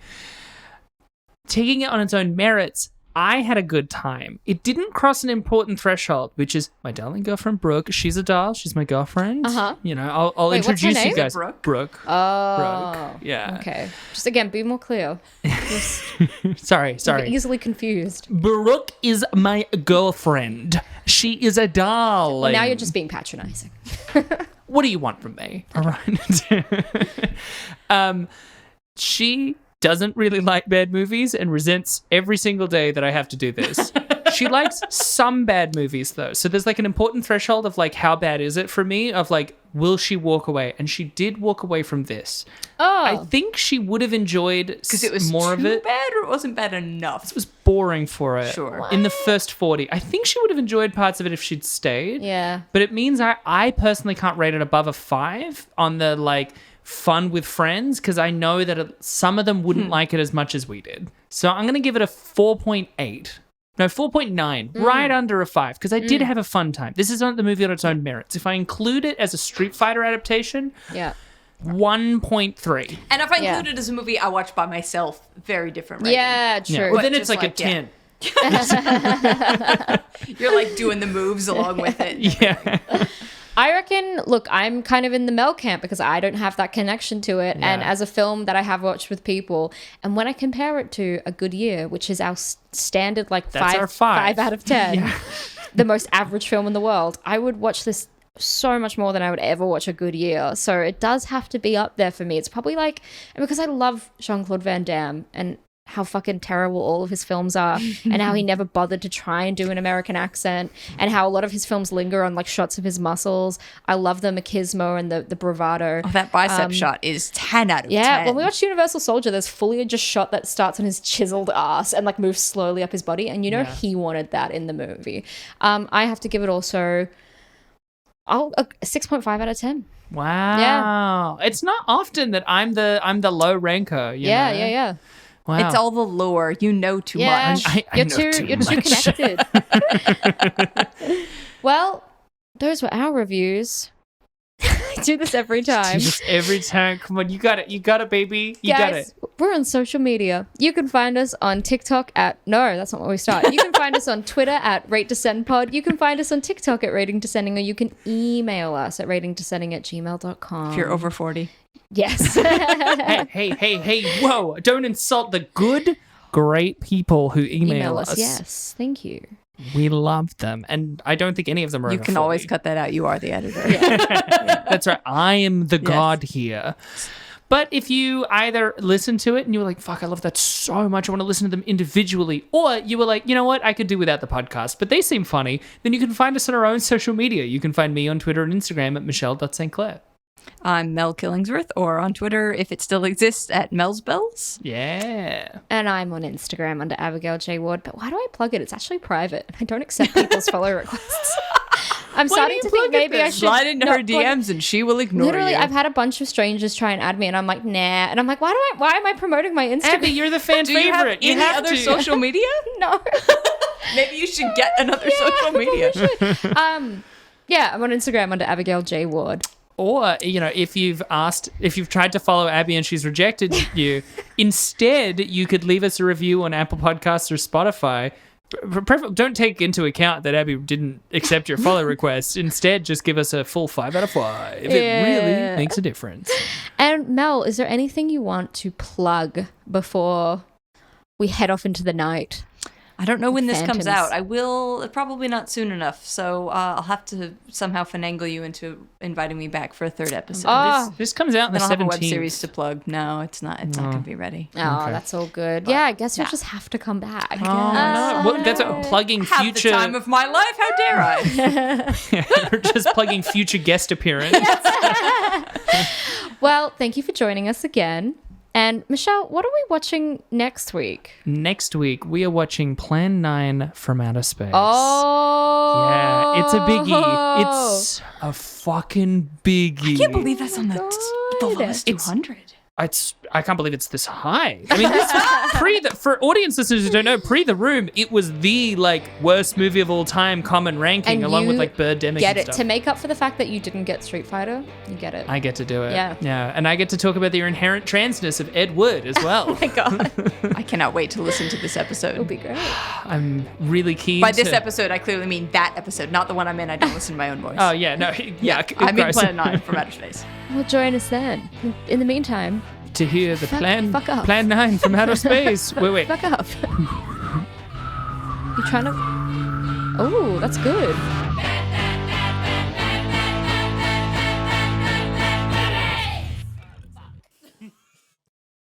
Taking it on its own merits, I had a good time. It didn't cross an important threshold, which is my darling girlfriend Brooke. She's a doll. She's my girlfriend.
Uh-huh.
You know, I'll
Wait, what's her
introduce
name?
you guys.
Brooke?
Brooke.
Oh.
Brooke. Yeah.
Okay. Just again, be more clear. Just
Sorry.
easily confused.
Brooke is my girlfriend. She is a doll.
Well, now you're just being patronizing.
What do you want from me? All right. She doesn't really like bad movies and resents every single day that I have to do this. She likes some bad movies though. So there's like an important threshold of like, how bad is it for me? Of like, will she walk away? And she did walk away from this.
Oh.
I think she would have enjoyed
because it was
more
too
of it.
bad or it wasn't bad enough.
It was boring for her.
Sure.
In the first 40. I think she would have enjoyed parts of it if she'd stayed.
Yeah.
But it means I personally can't rate it above a 5 on the like fun with friends because I know that some of them wouldn't like it as much as we did. So I'm going to give it a 4.8. No, 4.9, right under a 5, because I did have a fun time. This is not the movie on its own merits. If I include it as a Street Fighter adaptation,
Yeah.
1.3.
And if I
Yeah.
include it as a movie I watched by myself, very different rating.
Yeah, true.
Yeah. Well,
But
then it's
just
like a
like,
10.
You're like doing the moves along with it.
Yeah.
I reckon, look, I'm kind of in the Mel camp because I don't have that connection to it. And as a film that I have watched with people, and when I compare it to A Good Year, which is our standard like
That's our
5
5.
out of 10, the most average film in the world, I would watch this so much more than I would ever watch a good year. So it does have to be up there for me. It's probably like, because I love Jean-Claude Van Damme and how fucking terrible all of his films are and how he never bothered to try and do an American accent and how a lot of his films linger on like shots of his muscles. I love the machismo and the bravado.
Oh, that bicep shot is 10 out of 10.
Yeah, when we watched Universal Soldier, there's fully just shot that starts on his chiseled ass and like moves slowly up his body, and you know he wanted that in the movie. I have to give it also a 6.5 out of 10.
Wow. Yeah. It's not often that I'm the low ranker, you know?
Yeah.
Wow.
It's all the lore. You know too much.
You're too connected. Well, those were our reviews. I do this every time.
Come on, you got it, baby. You got it.
We're on social media. You can find us on TikTok no, that's not where we start. You can find us on Twitter at RateDescendPod. You can find us on TikTok at Rating Descending, or you can email us at ratingdescending@gmail.com.
If you're over 40.
Yes.
Hey, whoa. Don't insult the good, great people who email us.
Yes, thank you.
We love them. And I don't think any of them are
You
over
can
40.
always cut that out. You are the editor.
That's right. I am the god here. But if you either listen to it and you were like, fuck, I love that so much, I want to listen to them individually, or you were like, you know what, I could do without the podcast, but they seem funny, then you can find us on our own social media. You can find me on Twitter and Instagram at michelle.stclair.
I'm Mel Killingsworth, or on Twitter, if it still exists, at Mel's Bells.
Yeah.
And I'm on Instagram under Abigail J. Ward. But why do I plug it? It's actually private. I don't accept people's follow requests. I'm starting to think maybe I should
slide into her DMs and she will ignore
Literally,
you.
I've had a bunch of strangers try and add me, and I'm like, nah. And I'm like, why am I promoting my Instagram?
Abby, you're the fan favorite.
You have other social media?
No.
Maybe you should get another social media.
Yeah, I'm on Instagram under Abigail J. Ward.
Or, if you've tried to follow Abby and she's rejected you, instead you could leave us a review on Apple Podcasts or Spotify. Don't take into account that Abby didn't accept your follow request. Instead, just give us a full 5 out of 5. It really makes a difference.
And Mel, is there anything you want to plug before we head off into the night?
I don't know when this
Phantoms.
comes out. I will, probably not soon enough. So I'll have to somehow finagle you into inviting me back for a third episode.
This comes out in the 17th.
I don't have a web series to plug. No, it's not. It's not going to be ready.
Oh,
Okay.
That's all good. Yeah, I guess you'll just have to come back.
Oh, no. Well, that's plugging
Have
future.
the time of my life. How dare I?
You're just plugging future guest appearance.
Well, thank you for joining us again. And Michelle, what are we watching next week?
Next week, we are watching Plan 9 from Outer Space.
Oh.
Yeah, it's a biggie. It's a fucking biggie.
I can't believe that's on the lowest 200.
I can't believe it's this high. I mean, for audience listeners who don't know, The Room, it was the worst movie of all time common ranking,
And
along with
you
Birdemic
Get
and
it.
stuff.
To make up for the fact that you didn't get Street Fighter, you get it.
I get to do it.
Yeah.
And I get to talk about the inherent transness of Ed Wood as well.
Oh my God.
I cannot wait to listen to this episode.
It'll be great.
I'm really keen
By this episode, I clearly mean that episode, not the one I'm in. I don't listen to my own voice.
Oh, yeah. No. Yeah.
I'm in Plan 9 from Outer Space.
Well, join us then. In the meantime,
To hear the
fuck up.
Plan 9 from Outer Space. Wait.
fuck up. You're trying to... Oh, that's good.